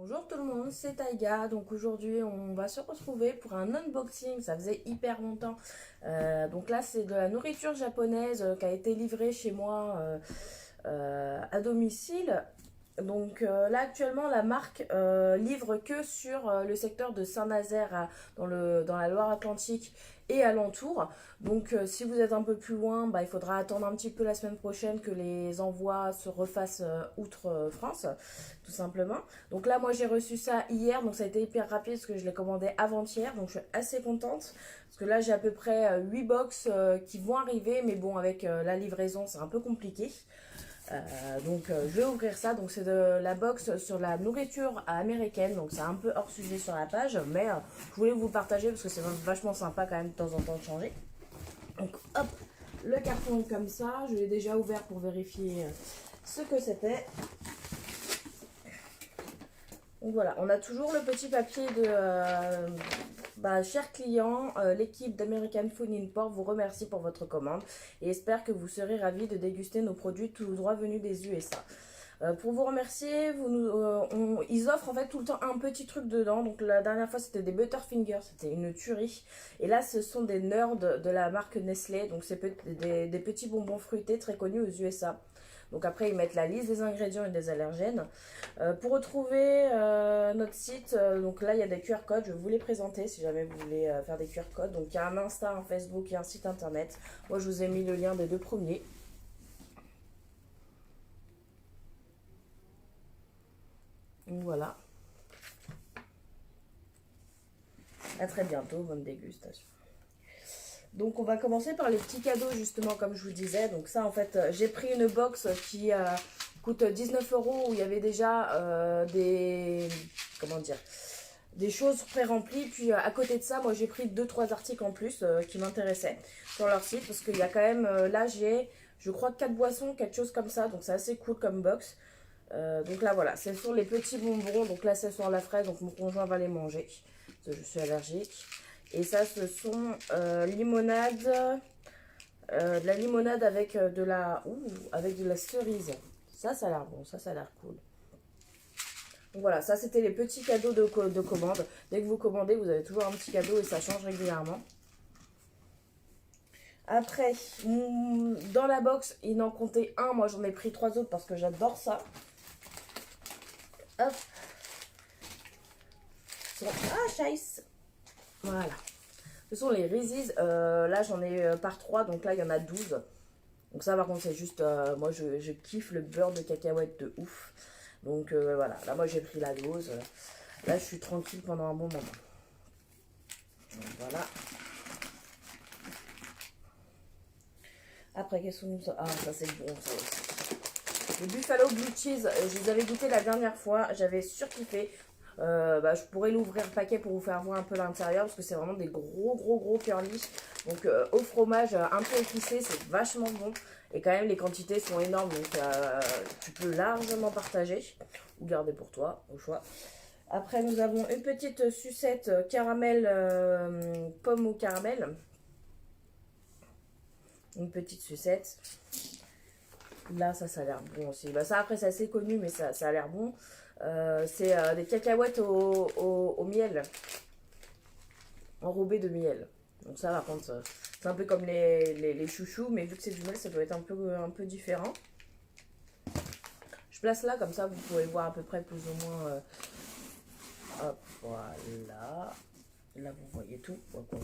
Bonjour tout le monde, c'est Taïga. Donc aujourd'hui on va se retrouver pour un unboxing, ça faisait hyper longtemps. Donc là c'est de la nourriture japonaise qui a été livrée chez moi à domicile. Donc là actuellement la marque livre que sur le secteur de Saint-Nazaire dans la Loire-Atlantique et alentour. Donc si vous êtes un peu plus loin, bah, il faudra attendre un petit peu la semaine prochaine que les envois se refassent outre France, tout simplement. Donc là moi j'ai reçu ça hier, donc ça a été hyper rapide parce que je l'ai commandé avant-hier, donc je suis assez contente. Parce que là j'ai à peu près 8 box qui vont arriver, mais bon avec la livraison c'est un peu compliqué. Je vais ouvrir ça. Donc c'est de la box sur la nourriture américaine. Donc c'est un peu hors sujet sur la page, mais je voulais vous partager parce que c'est vachement sympa quand même de temps en temps de changer. Donc hop, le carton est comme ça. Je l'ai déjà ouvert pour vérifier ce que c'était. Donc voilà, on a toujours le petit papier de cher client, l'équipe d'American Food Import vous remercie pour votre commande et espère que vous serez ravis de déguster nos produits tout droit venus des USA. Pour vous remercier, ils offrent en fait tout le temps un petit truc dedans. Donc la dernière fois c'était des Butterfingers, c'était une tuerie. Et là ce sont des nerds de la marque Nestlé. Donc c'est des petits bonbons fruités très connus aux USA. Donc après ils mettent la liste des ingrédients et des allergènes. Pour retrouver notre site, donc là il y a des QR codes, je vais vous les présenter si jamais vous voulez faire des QR codes. Donc il y a un Insta, un Facebook et un site internet. Moi je vous ai mis le lien des deux premiers. Donc voilà. À très bientôt, bonne dégustation. Donc on va commencer par les petits cadeaux justement comme je vous disais. Donc ça en fait j'ai pris une box qui coûte 19 euros où il y avait déjà des choses pré-remplies. Puis à côté de ça moi j'ai pris 2-3 articles en plus qui m'intéressaient sur leur site. Parce qu'il y a quand même, là j'ai je crois 4 boissons, quelque chose comme ça. Donc c'est assez cool comme box. Donc là voilà, c'est sur les petits bonbons. Donc là c'est sur la fraise, donc mon conjoint va les manger. Parce que je suis allergique. Et ça, ce sont de la limonade avec avec de la cerise. Ça a l'air bon, ça a l'air cool. Donc voilà, ça c'était les petits cadeaux de commande. Dès que vous commandez, vous avez toujours un petit cadeau et ça change régulièrement. Après, dans la box, il n'en comptait un. Moi, j'en ai pris 3 autres parce que j'adore ça. Hop. Ah, scheiße. Voilà. Ce sont les Reese's. Là, j'en ai par 3. Donc là, il y en a 12. Donc ça, par contre, c'est juste... moi, je kiffe le beurre de cacahuète de ouf. Donc voilà. Là, moi, j'ai pris la dose. Là, je suis tranquille pendant un bon moment. Donc, voilà. Après, qu'est-ce qu'on nous a... Ah, ça, c'est bon, ça aussi. Les Buffalo Blue Cheese, je les avais goûtés la dernière fois. J'avais surkiffé. Je pourrais l'ouvrir le paquet pour vous faire voir un peu l'intérieur parce que c'est vraiment des gros curly. Donc au fromage un peu épicé, c'est vachement bon. Et quand même les quantités sont énormes, donc tu peux largement partager ou garder pour toi, au choix. Après nous avons une petite sucette caramel, pomme au caramel. Une petite sucette. Là ça a l'air bon aussi. Bah, ça après c'est assez connu mais ça a l'air bon. C'est des cacahuètes au miel, enrobées de miel. Donc ça par contre c'est un peu comme les chouchous, mais vu que c'est du miel ça doit être un peu différent. Je place là comme ça vous pouvez voir à peu près plus ou moins. Hop, voilà. Là vous voyez tout. On va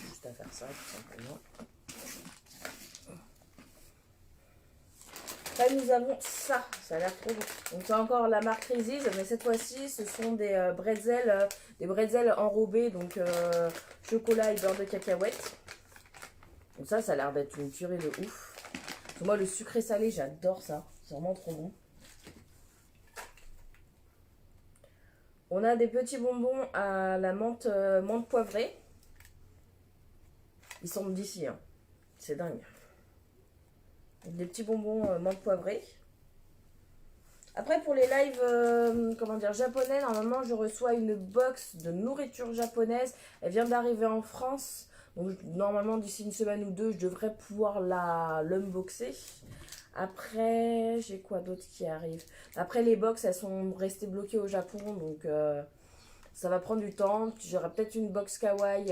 juste à faire ça tout simplement. Là, nous avons ça a l'air trop bon. Donc, c'est encore la marque Reese's, mais cette fois-ci, ce sont des bretzels enrobés, donc chocolat et beurre de cacahuète. Donc, ça a l'air d'être une tuerie de ouf. Parce que moi, le sucré salé, j'adore ça. C'est vraiment trop bon. On a des petits bonbons à la menthe poivrée. Ils sont d'ici, hein. C'est dingue. Des petits bonbons menthe poivrée. Après pour les lives japonais, normalement je reçois une box de nourriture japonaise. Elle vient d'arriver en France. Donc normalement d'ici une semaine ou deux je devrais pouvoir l'unboxer. Après, j'ai quoi d'autre qui arrive? Après, les box, elles sont restées bloquées au Japon, donc ça va prendre du temps. J'aurai peut-être une box kawaii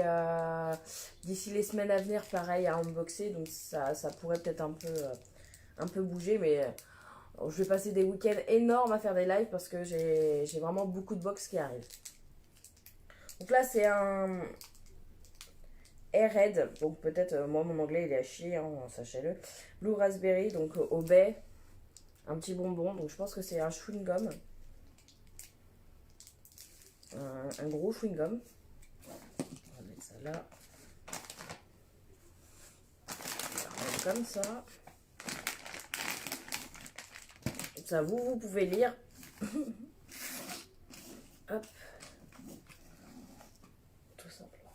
d'ici les semaines à venir, pareil, à unboxer, donc ça pourrait peut-être un peu bouger, mais je vais passer des week-ends énormes à faire des lives parce que j'ai vraiment beaucoup de box qui arrivent. Donc là, c'est un Airhead, donc peut-être, moi mon anglais il est à chier, hein, sachez-le. Blue Raspberry, donc au baie, un petit bonbon, donc je pense que c'est un chewing-gum. Un gros chewing-gum. On va mettre ça là. On va mettre comme ça. Ça, vous pouvez lire. Hop. Tout simplement.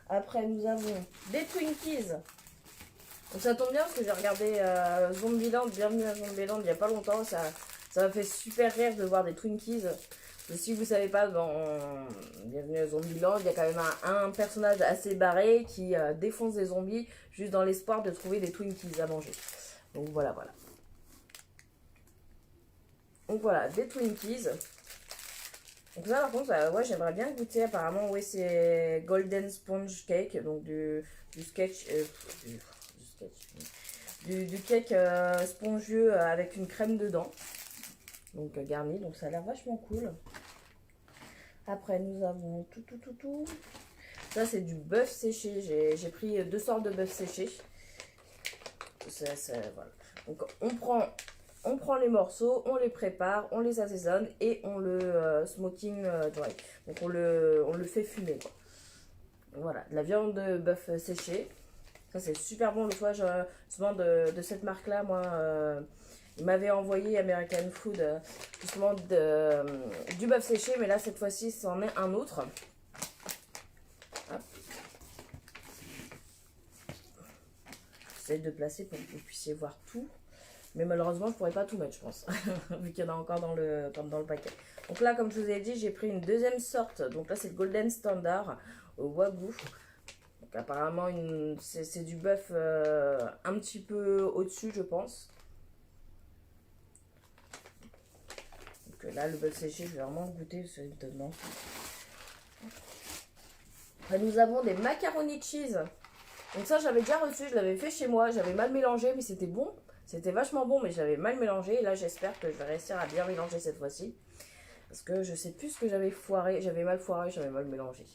Après, nous avons des Twinkies. Donc ça tombe bien parce que j'ai regardé Zombieland, Bienvenue à Zombieland il n'y a pas longtemps. Ça m'a fait super rire de voir des Twinkies. Et si vous ne savez pas, dans Bienvenue à Zombieland, il y a quand même un personnage assez barré qui défonce des zombies juste dans l'espoir de trouver des Twinkies à manger. Donc voilà. Donc voilà, des Twinkies. Donc ça par contre, ouais, j'aimerais bien goûter apparemment. Oui, c'est Golden Sponge Cake, donc du sketch... du cake spongieux avec une crème dedans. Donc garni, donc ça a l'air vachement cool. Après nous avons tout. Ça c'est du bœuf séché. J'ai pris 2 sortes de bœuf séché. Voilà. Donc on prend les morceaux, on les prépare, on les assaisonne et on le smoking dry. Donc on le fait fumer, quoi. Voilà, de la viande de bœuf séché. Ça c'est super bon. Le fois souvent de cette marque là, moi il m'avait envoyé American Food justement du bœuf séché, mais là cette fois-ci c'en est un autre. Hop. J'essaie de placer pour que vous puissiez voir tout, mais malheureusement je pourrais pas tout mettre, je pense, vu qu'il y en a encore dans le paquet. Donc là, comme je vous ai dit, j'ai pris une deuxième sorte. Donc là c'est le Golden Standard au Wagyu. Donc apparemment c'est du bœuf un petit peu au-dessus, je pense. Donc là le bœuf séché, je vais vraiment goûter ce étonnant. Après nous avons des macaroni cheese. Donc ça j'avais déjà reçu, je l'avais fait chez moi, j'avais mal mélangé, mais c'était bon. C'était vachement bon, mais j'avais mal mélangé. Et là j'espère que je vais réussir à bien mélanger cette fois-ci. Parce que je sais plus ce que j'avais foiré. J'avais mal foiré, j'avais mal mélangé.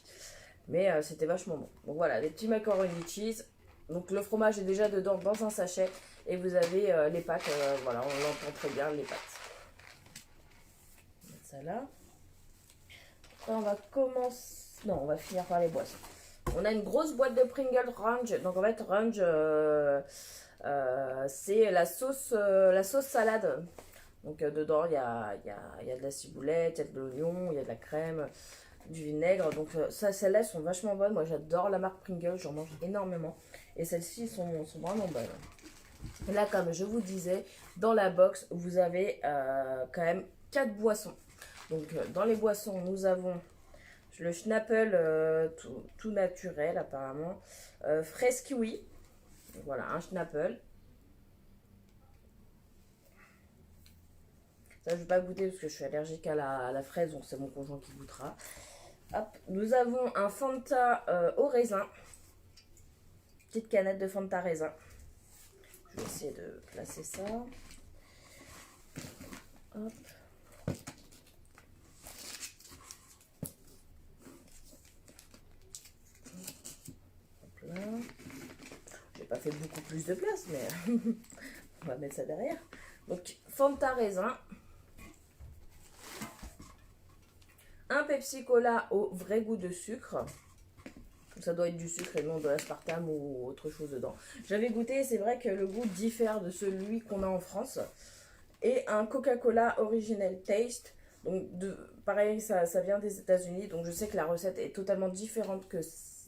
Mais c'était vachement bon. Donc voilà, les petits macaroni cheese. Donc le fromage est déjà dedans dans un sachet. Et vous avez les pâtes. Voilà, on l'entend très bien, les pâtes. On va mettre ça là. Après on va commencer... Non, on va finir par les boissons. On a une grosse boîte de Pringles Range. Donc en fait, Range, c'est la sauce salade. Donc dedans, il y a de la ciboulette, il y a de l'oignon, il y a de la crème, du vinaigre. Donc celles-là sont vachement bonnes. Moi, j'adore la marque Pringles, j'en mange énormément. Et celles-ci sont vraiment bonnes. Et là, comme je vous disais, dans la box, vous avez quand même 4 boissons. Donc dans les boissons, nous avons... le Schnappel tout naturel apparemment. Fraise kiwi. Voilà, un Schnappel. Ça, je ne vais pas goûter parce que je suis allergique à la fraise, donc c'est mon conjoint qui goûtera. Hop. Nous avons un Fanta au raisin. Petite canette de Fanta raisin. Je vais essayer de placer ça. Hop. J'ai pas fait beaucoup plus de place, mais on va mettre ça derrière. Donc Fanta raisin, un Pepsi Cola au vrai goût de sucre. Ça doit être du sucre et non de l'aspartame ou autre chose dedans. J'avais goûté, c'est vrai que le goût diffère de celui qu'on a en France. Et un Coca-Cola Original Taste. Donc pareil, ça vient des États-Unis, donc je sais que la recette est totalement différente que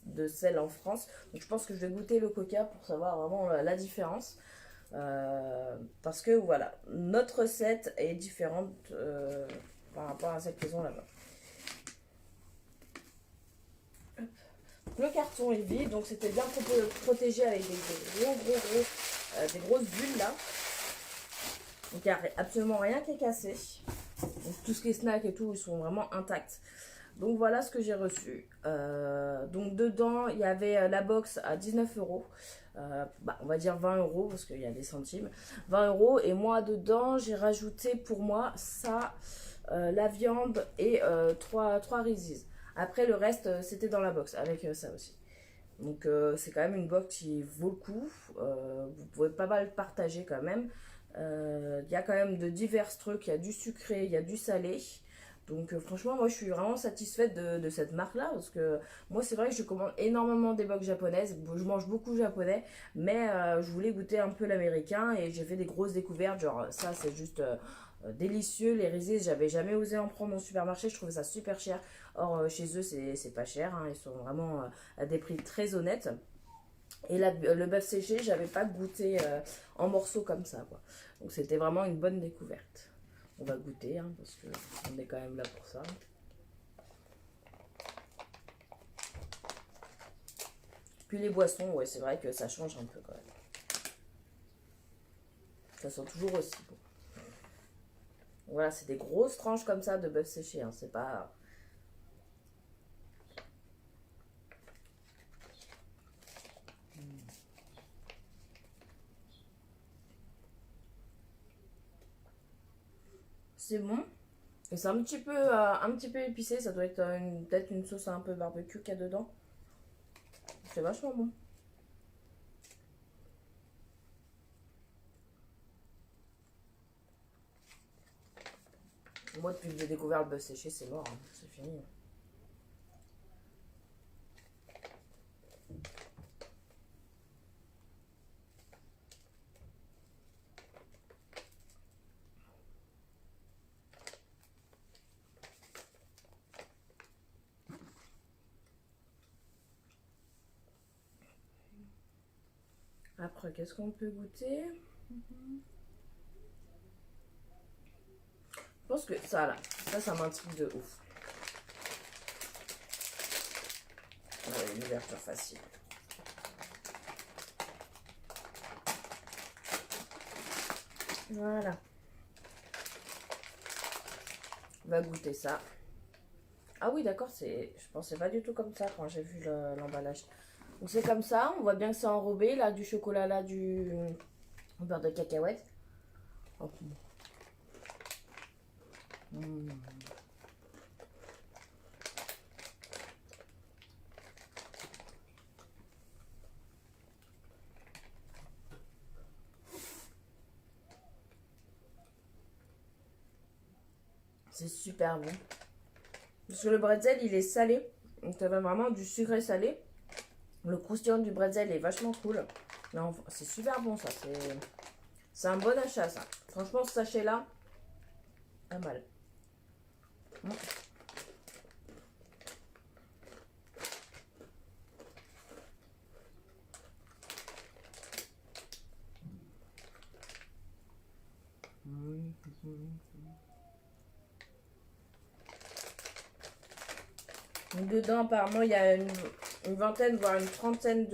de celle en France. Donc je pense que je vais goûter le Coca pour savoir vraiment la différence. Parce que voilà, notre recette est différente par rapport à celle qu'ils ont là-bas. Le carton est vide, donc c'était bien protégé avec des grosses bulles là. Donc il n'y a absolument rien qui est cassé. Donc, tout ce qui est snack et tout, ils sont vraiment intacts. Donc voilà ce que j'ai reçu. Donc dedans, il y avait la box à 19 euros. On va dire 20 euros parce qu'il y a des centimes. 20 euros. Et moi dedans, j'ai rajouté pour moi ça, la viande et 3 Reese's. Après le reste, c'était dans la box avec ça aussi. Donc c'est quand même une box qui vaut le coup. Vous pouvez pas mal partager quand même. Il y a quand même de divers trucs. Il y a du sucré, il y a du salé. Donc franchement, moi je suis vraiment satisfaite de cette marque-là. Parce que moi c'est vrai que je commande énormément des box japonaises. Je mange beaucoup japonais. Mais je voulais goûter un peu l'américain. Et j'ai fait des grosses découvertes. Genre ça c'est juste délicieux. Les Reese's, j'avais jamais osé en prendre au supermarché. Je trouvais ça super cher. Or chez eux c'est pas cher. Hein. Ils sont vraiment à des prix très honnêtes. Et le bœuf séché, j'avais pas goûté en morceaux comme ça, quoi. Donc c'était vraiment une bonne découverte. On va goûter, hein, parce que on est quand même là pour ça. Puis les boissons, ouais, c'est vrai que ça change un peu quand même. Ça sent toujours aussi bon. Voilà, c'est des grosses tranches comme ça de bœuf séché, hein, c'est pas... C'est bon. Et c'est un petit peu épicé, ça doit être peut-être une sauce un peu barbecue qu'il y a dedans. C'est vachement bon. Moi, depuis que j'ai découvert le bœuf séché, c'est mort, hein. C'est fini. Après, qu'est-ce qu'on peut goûter? Je pense que ça, là, ça m'intrigue de ouf. Ouais, une ouverture facile. Voilà. On va goûter ça. Ah oui, d'accord, je pensais pas du tout comme ça quand j'ai vu l'emballage. Donc c'est comme ça, on voit bien que c'est enrobé, là, du chocolat, là, du beurre de cacahuète. Oh. Mmh. C'est super bon. Parce que le bretzel, il est salé. Donc ça va vraiment du sucré salé. Le croustillant du bretzel est vachement cool. Non, c'est super bon ça. C'est un bon achat ça. Franchement, ce sachet-là, pas mal. Mmh. Donc dedans, apparemment, il y a une vingtaine, voire une trentaine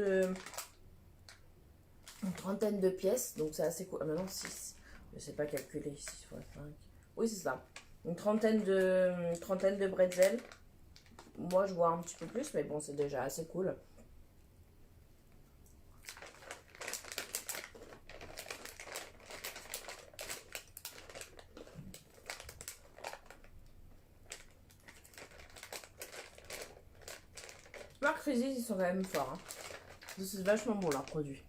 de pièces. Donc c'est assez cool. Ah, maintenant, 6. Je sais pas calculer. 6 fois 5. Oui, c'est ça. Une trentaine de bretzels. Moi, je vois un petit peu plus, mais bon, c'est déjà assez cool. Marc Reese's, ils sont quand même forts. Hein. C'est vachement bon, leurs produits.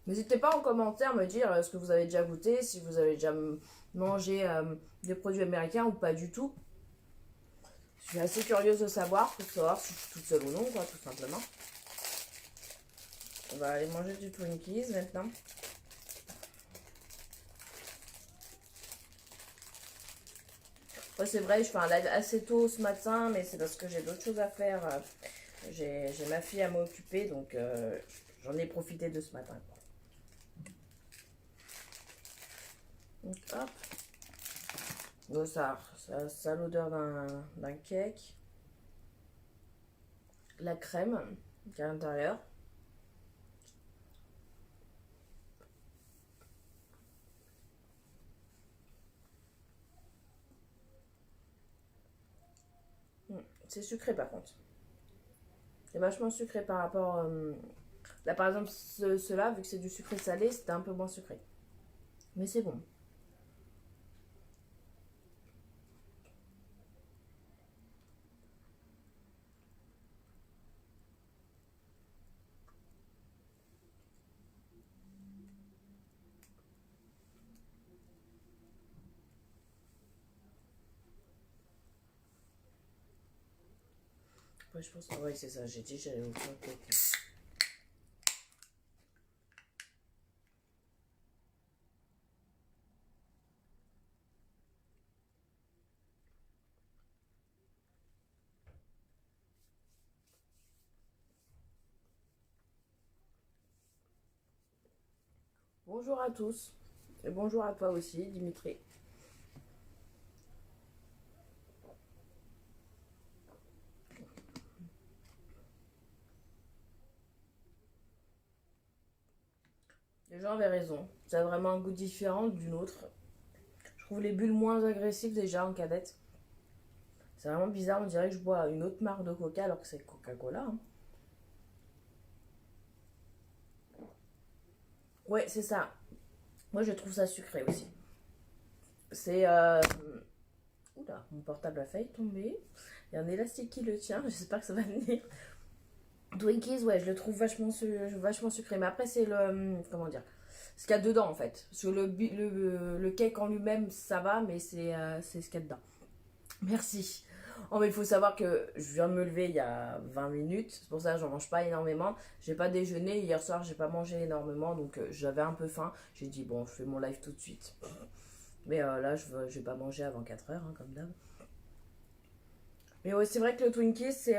N'hésitez pas en commentaire à me dire ce que vous avez déjà goûté, si vous avez déjà mangé des produits américains ou pas du tout. Je suis assez curieuse de savoir, pour savoir si je suis toute seule ou non, quoi, tout simplement. On va aller manger du Twinkies maintenant. Ouais, c'est vrai, je fais un live assez tôt ce matin, mais c'est parce que j'ai d'autres choses à faire. J'ai ma fille à m'occuper, donc j'en ai profité de ce matin. Donc, hop. Donc, ça a l'odeur d'un cake. La crème qui est à l'intérieur. C'est sucré par contre. C'est vachement sucré par rapport... là par exemple, ceux-là, vu que c'est du sucré salé, c'était un peu moins sucré. Mais c'est bon. Ouais, je pense... Ouais, c'est ça, j'ai dit j'allais vous faire le coca. Bonjour à tous. Et bonjour à toi aussi, Dimitri. Les gens avaient raison. Ça a vraiment un goût différent d'une autre. Je trouve les bulles moins agressives déjà en cadette. C'est vraiment bizarre, on dirait que je bois une autre marque de coca alors que c'est Coca-Cola. Hein. Ouais, c'est ça. Moi, je trouve ça sucré aussi. C'est... Oula, mon portable a failli tomber. Il y a un élastique qui le tient, j'espère que ça va venir. Twinkies, ouais, je le trouve vachement sucré. Mais après, c'est le... Comment dire? Ce qu'il y a dedans, en fait. Parce que le cake en lui-même, ça va, mais c'est ce qu'il y a dedans. Merci. Oh, mais il faut savoir que je viens de me lever il y a 20 minutes. C'est pour ça que j'en mange pas énormément. J'ai pas déjeuné. Hier soir, j'ai pas mangé énormément. Donc, j'avais un peu faim. J'ai dit, bon, je fais mon live tout de suite. Mais là, je vais pas manger avant 4 heures, hein, comme d'hab. Mais ouais, c'est vrai que le Twinkie, c'est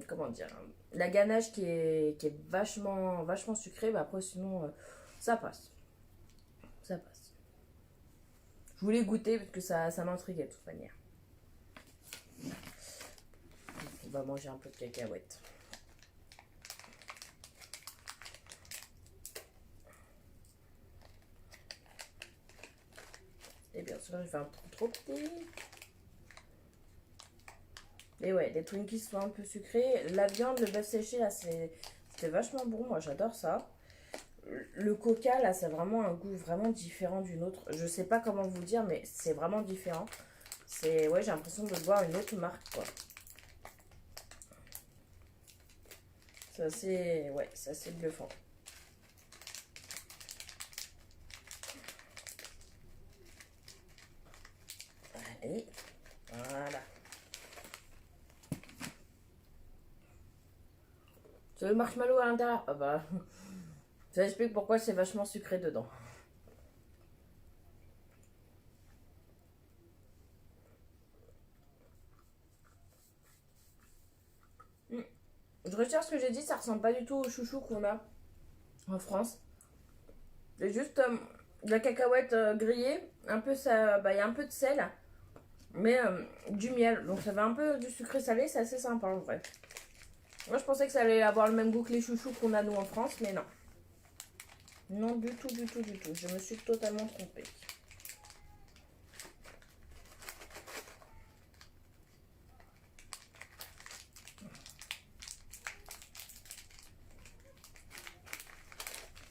comment dire, la ganache qui est vachement sucrée. Mais après, sinon, ça passe. Ça passe. Je voulais goûter parce que ça m'intriguait de toute manière. On va manger un peu de cacahuètes. Et bien sûr, je vais un trop petit. Et ouais, les Twinkies sont un peu sucrés. La viande, le bœuf séché, là, c'était vachement bon. Moi, j'adore ça. Le coca, là, c'est vraiment un goût vraiment différent d'une autre. Je sais pas comment vous dire, mais c'est vraiment différent. Ouais, j'ai l'impression de boire une autre marque, quoi. Ouais, c'est assez bluffant. Allez, voilà. C'est le marshmallow à l'intérieur. Ah bah, ça explique pourquoi c'est vachement sucré dedans. Je retire ce que j'ai dit, ça ressemble pas du tout au chouchou qu'on a en France. C'est juste de la cacahuète grillée, un peu ça, bah il y a un peu de sel, mais du miel. Donc ça va un peu du sucré salé, c'est assez sympa en vrai. Moi je pensais que ça allait avoir le même goût que les chouchous qu'on a nous en France, mais non. Non du tout. Je me suis totalement trompée.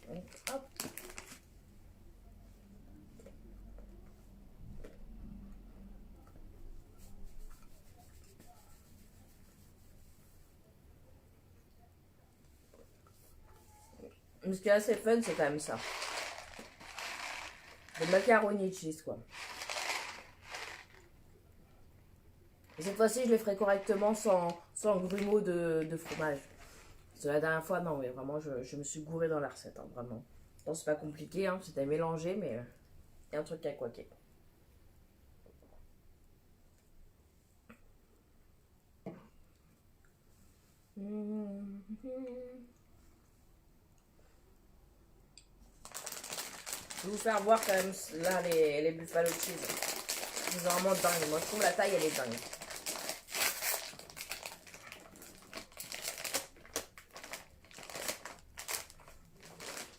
Donc, hop. Ce qui est assez fun, c'est quand même ça. Le macaroni cheese, quoi. Et cette fois-ci, je le ferai correctement sans grumeaux de fromage. Parce que la dernière fois, non, mais vraiment, je me suis gourée dans la recette, hein, vraiment. Non, c'est pas compliqué, hein, c'était mélangé, mais il y a un truc à coquer. Je vais vous faire voir quand même là les buffalo cheese. C'est vraiment dingue. Moi je trouve la taille elle est dingue.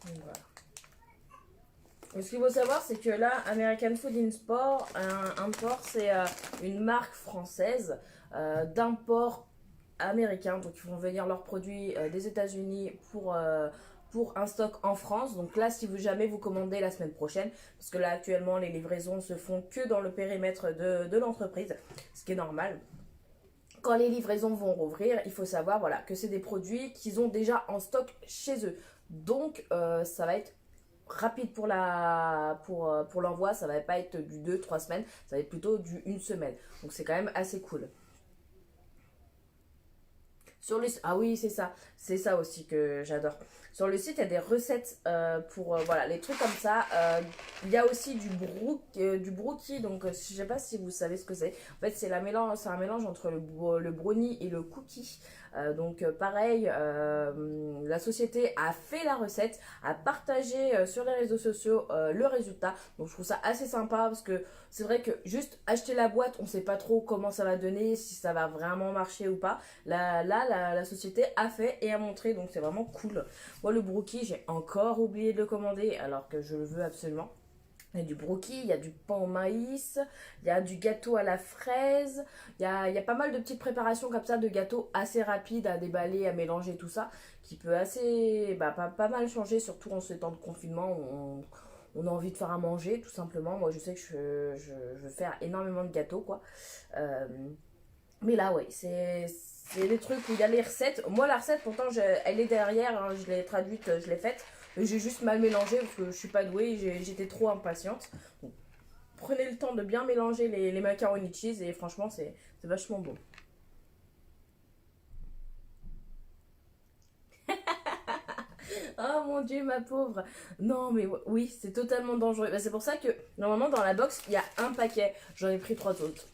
Voilà. Ce qu'il faut savoir, c'est que là, American Food Import, c'est une marque française d'import américain. Donc, ils font venir leurs produits des États-Unis pour un stock en France. Donc là, si vous jamais vous commandez la semaine prochaine, parce que là, actuellement, les livraisons se font que dans le périmètre de l'entreprise, ce qui est normal. Quand les livraisons vont rouvrir, il faut savoir voilà, que c'est des produits qu'ils ont déjà en stock chez eux. Donc, ça va être rapide pour l'envoi, ça va pas être du 2-3 semaines, ça va être plutôt du 1 semaine. Donc c'est quand même assez cool. Ah oui, c'est ça aussi que j'adore. Sur le site, il y a des recettes pour voilà, les trucs comme ça. Il y a aussi du brookie, donc je sais pas si vous savez ce que c'est. En fait, c'est un mélange entre le brownie et le cookie. Donc pareil, la société a fait la recette, a partagé sur les réseaux sociaux le résultat. Donc je trouve ça assez sympa parce que c'est vrai que juste acheter la boîte, on sait pas trop comment ça va donner, si ça va vraiment marcher ou pas. La société a fait et a montré, donc c'est vraiment cool. Moi, le brookie, j'ai encore oublié de le commander alors que je le veux absolument. Il y a du brookie, il y a du pain au maïs, il y a du gâteau à la fraise, il y a pas mal de petites préparations comme ça de gâteaux assez rapides à déballer, à mélanger tout ça, qui peut assez, pas mal changer, surtout en ce temps de confinement où on a envie de faire à manger tout simplement. Moi je sais que je veux faire énormément de gâteaux quoi. Euh, mais là ouais, c'est des trucs où il y a les recettes. Moi la recette pourtant elle est derrière, hein, je l'ai traduite, je l'ai faite. J'ai juste mal mélangé parce que je suis pas douée, j'étais trop impatiente. Donc, prenez le temps de bien mélanger les macaroni cheese et franchement c'est vachement bon. Oh mon dieu ma pauvre. Non mais oui c'est totalement dangereux. C'est pour ça que normalement dans la box il y a un paquet. J'en ai pris 3 autres.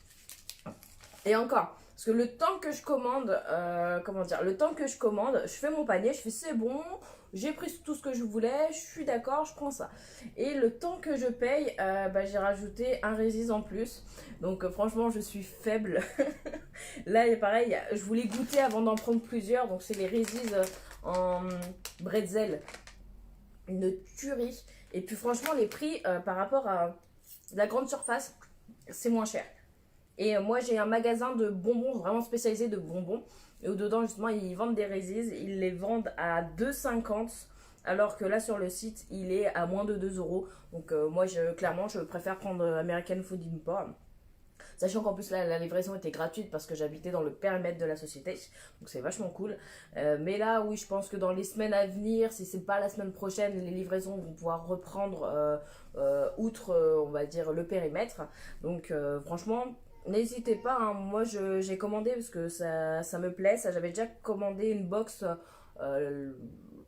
Et encore, parce que le temps que je commande, comment dire, le temps que je commande, je fais mon panier, je fais c'est bon, j'ai pris tout ce que je voulais, je suis d'accord, je prends ça. Et le temps que je paye, j'ai rajouté un Résis en plus. Donc franchement, je suis faible. Là, il est pareil, je voulais goûter avant d'en prendre plusieurs. Donc c'est les Résis en bretzel, une tuerie. Et puis franchement, les prix par rapport à la grande surface, c'est moins cher. Et moi, j'ai un magasin de bonbons vraiment spécialisé de bonbons. Et au-dedans, justement, ils vendent des Reese's. Ils les vendent à 2,50. Alors que là, sur le site, il est à moins de 2 euros. Donc, moi, clairement, je préfère prendre American Food Import. Sachant qu'en plus, la livraison était gratuite parce que j'habitais dans le périmètre de la société. Donc, c'est vachement cool. Mais là, oui, je pense que dans les semaines à venir, si c'est pas la semaine prochaine, les livraisons vont pouvoir reprendre outre, on va dire, le périmètre. Donc, franchement, n'hésitez pas, hein. Moi j'ai commandé parce que ça me plaît. J'avais déjà commandé une box, euh,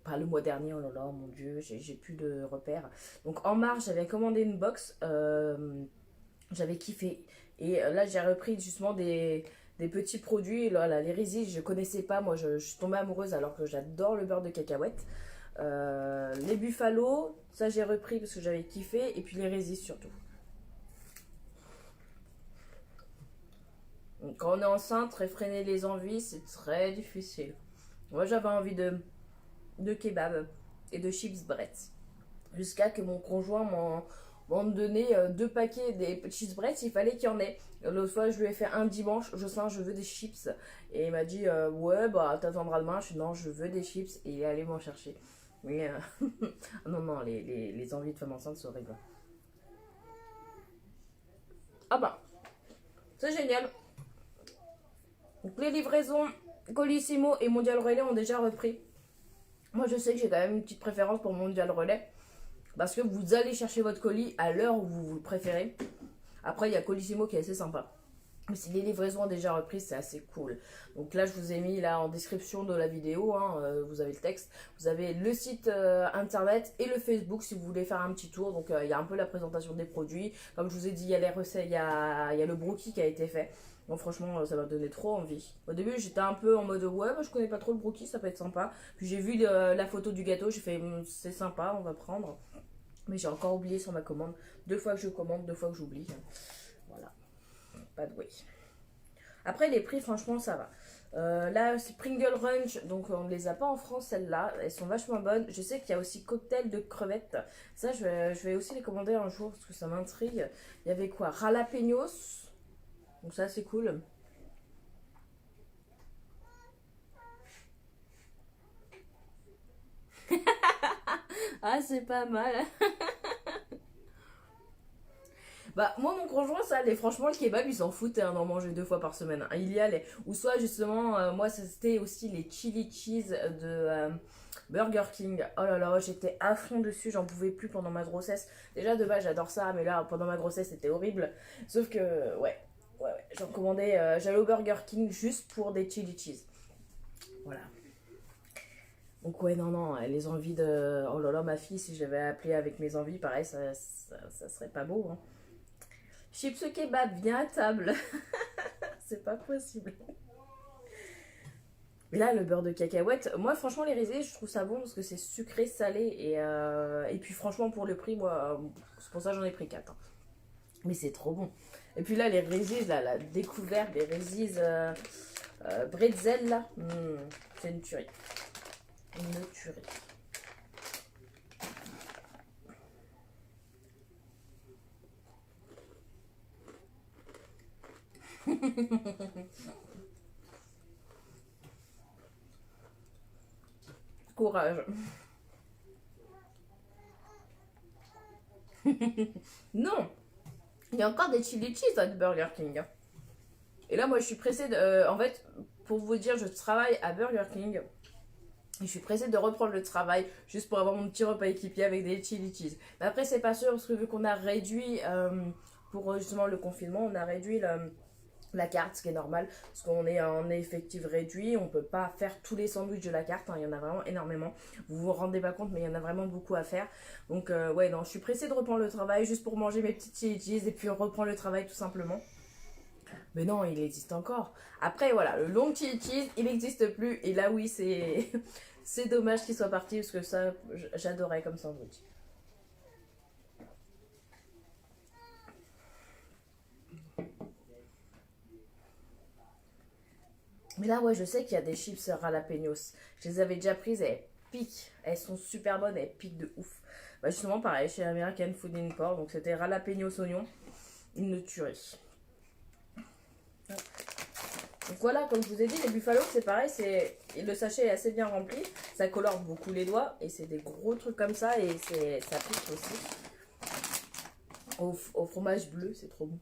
pas le mois dernier, oh là là, mon dieu, j'ai plus de repères. Donc en mars, j'avais commandé une box, j'avais kiffé. Et là, j'ai repris justement des petits produits. Là, les Reese's, je connaissais pas. Moi, je suis tombée amoureuse alors que j'adore le beurre de cacahuète. Les Buffalo, ça j'ai repris parce que j'avais kiffé. Et puis les Reese's surtout. Quand on est enceinte, réfréner les envies, c'est très difficile. Moi, j'avais envie de kebab et de chips Bretz. Jusqu'à que mon conjoint m'en donné 2 paquets des chips Bretz, il fallait qu'il y en ait. L'autre fois, je lui ai fait un dimanche, Jocelyn, je veux des chips. Et il m'a dit, ouais, bah, t'attendras demain. Je suis non, je veux des chips. Et il est allé m'en chercher. Mais non, non, les envies de femme enceinte, c'est horrible. Ah bah, c'est génial. Donc les livraisons Colissimo et Mondial Relais ont déjà repris. Moi je sais que j'ai quand même une petite préférence pour Mondial Relais. Parce que vous allez chercher votre colis à l'heure où vous le préférez. Après il y a Colissimo qui est assez sympa. Mais si les livraisons ont déjà repris, c'est assez cool. Donc là je vous ai mis là en description de la vidéo, hein, vous avez le texte. Vous avez le site internet et le Facebook si vous voulez faire un petit tour. Donc il y a un peu la présentation des produits. Comme je vous ai dit, il y a les recettes, il y a le brookie qui a été fait. Bon, franchement, ça m'a donné trop envie. Au début, j'étais un peu en mode ouais, moi, je connais pas trop le brookie, ça peut être sympa. Puis j'ai vu la photo du gâteau, j'ai fait c'est sympa, on va prendre. Mais j'ai encore oublié sur ma commande. 2 fois que je commande, 2 fois que j'oublie. Voilà, pas de way. Après, les prix, franchement, ça va. Là, c'est Pringle Ranch, donc on ne les a pas en France, celles-là. Elles sont vachement bonnes. Je sais qu'il y a aussi cocktail de crevettes. Ça, je vais aussi les commander un jour parce que ça m'intrigue. Il y avait quoi? Jalapenos. Donc ça, c'est cool. Ah, c'est pas mal. Bah, moi, mon conjoint, ça allait. Franchement, le kebab, il s'en foutait d'en manger 2 fois par semaine, hein. Il y allait. Ou soit, justement, moi, c'était aussi les chili cheese de Burger King. Oh là là, j'étais à fond dessus. J'en pouvais plus pendant ma grossesse. Déjà, de base, j'adore ça. Mais là, pendant ma grossesse, c'était horrible. Sauf que, ouais. Ouais. J'en commandais. J'allais au Burger King juste pour des chili cheese. Voilà. Donc ouais, non, non, les envies de... Oh là là, ma fille, si je l'avais appelée avec mes envies, pareil, ça serait pas beau, hein. Chips kebab, viens à table. C'est pas possible. Mais là, le beurre de cacahuète, moi, franchement, les risées, je trouve ça bon parce que c'est sucré, salé. Et puis, franchement, pour le prix, moi, c'est pour ça que j'en ai pris 4, hein. Mais c'est trop bon. Et puis là, les risées, là, la découverte, les risées bretzel, là, c'est une tuerie. Une tuerie. Courage. Non, il y a encore des chili cheese à Burger King, hein. Et là, moi, je suis pressée de... en fait, pour vous dire, je travaille à Burger King. Et je suis pressée de reprendre le travail juste pour avoir mon petit repas équipier avec des chili cheese. Mais après, c'est pas sûr parce que vu qu'on a réduit, pour justement le confinement, on a réduit la carte, ce qui est normal. Parce qu'on est en effectif réduit, on peut pas faire tous les sandwichs de la carte, hein. Il y en a vraiment énormément. Vous vous rendez pas compte, mais il y en a vraiment beaucoup à faire. Donc, ouais, non, je suis pressée de reprendre le travail juste pour manger mes petites chili cheese et puis reprendre le travail tout simplement. Mais non, il existe encore. Après, voilà, le long chili cheese, il n'existe plus. Et là, oui, c'est c'est dommage qu'il soit parti parce que ça, j'adorais comme sandwich. Mais là, ouais, je sais qu'il y a des chips jalapenos. Je les avais déjà prises, elles piquent. Elles sont super bonnes, elles piquent de ouf. Bah, justement, pareil, chez American Food Import. Donc, c'était jalapenos oignons. Une tuerie. Donc voilà, comme je vous ai dit, les Buffalo, c'est pareil, le sachet est assez bien rempli, ça colore beaucoup les doigts, et c'est des gros trucs comme ça, et ça pique aussi. Au fromage bleu, c'est trop bon.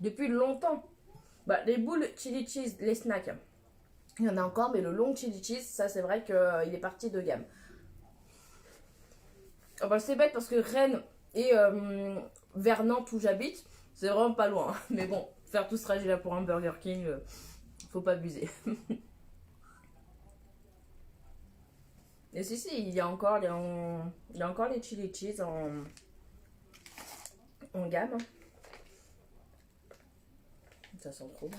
Depuis longtemps, bah, les boules chili cheese, les snacks, il y en a encore, mais le long chili cheese, ça c'est vrai qu'il est parti de gamme. Ah bah, c'est bête parce que Rennes et vers Nantes où j'habite, c'est vraiment pas loin. Mais bon, faire tout ce trajet là pour un Burger King, faut pas abuser. Et si, si, il y a encore les chili cheese en gamme, hein. Ça sent trop bon.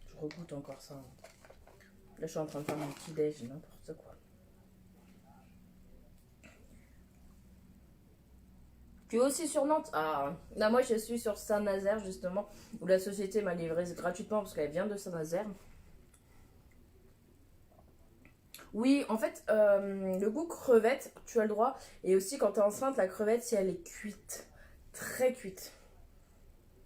Je regoute encore ça, hein. Là, je suis en train de faire mon petit déj, n'importe quoi. Tu es aussi sur Nantes? Ah, là, moi, je suis sur Saint-Nazaire, justement, où la société m'a livré gratuitement parce qu'elle vient de Saint-Nazaire. Oui, en fait, le goût crevette, tu as le droit. Et aussi, quand tu es enceinte, la crevette, si elle est cuite, très cuite.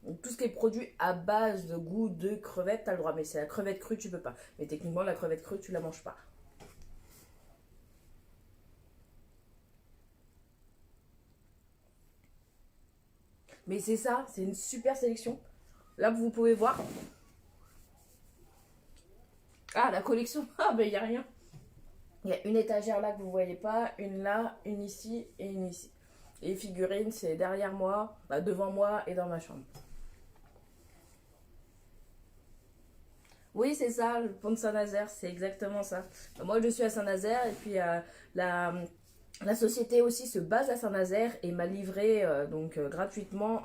Donc, tout ce qui est produit à base de goût de crevette, tu as le droit. Mais c'est la crevette crue, tu peux pas. Mais techniquement, la crevette crue, tu la manges pas. Mais c'est ça, c'est une super sélection. Là, vous pouvez voir. Ah, la collection. Ah, ben, il n'y a rien. Il y a une étagère là que vous voyez pas, une là, une ici et une ici. Les figurines, c'est derrière moi, bah, devant moi et dans ma chambre. Oui, c'est ça, le pont de Saint-Nazaire, c'est exactement ça. Moi, je suis à Saint-Nazaire et puis la, la société aussi se base à Saint-Nazaire et m'a livré donc gratuitement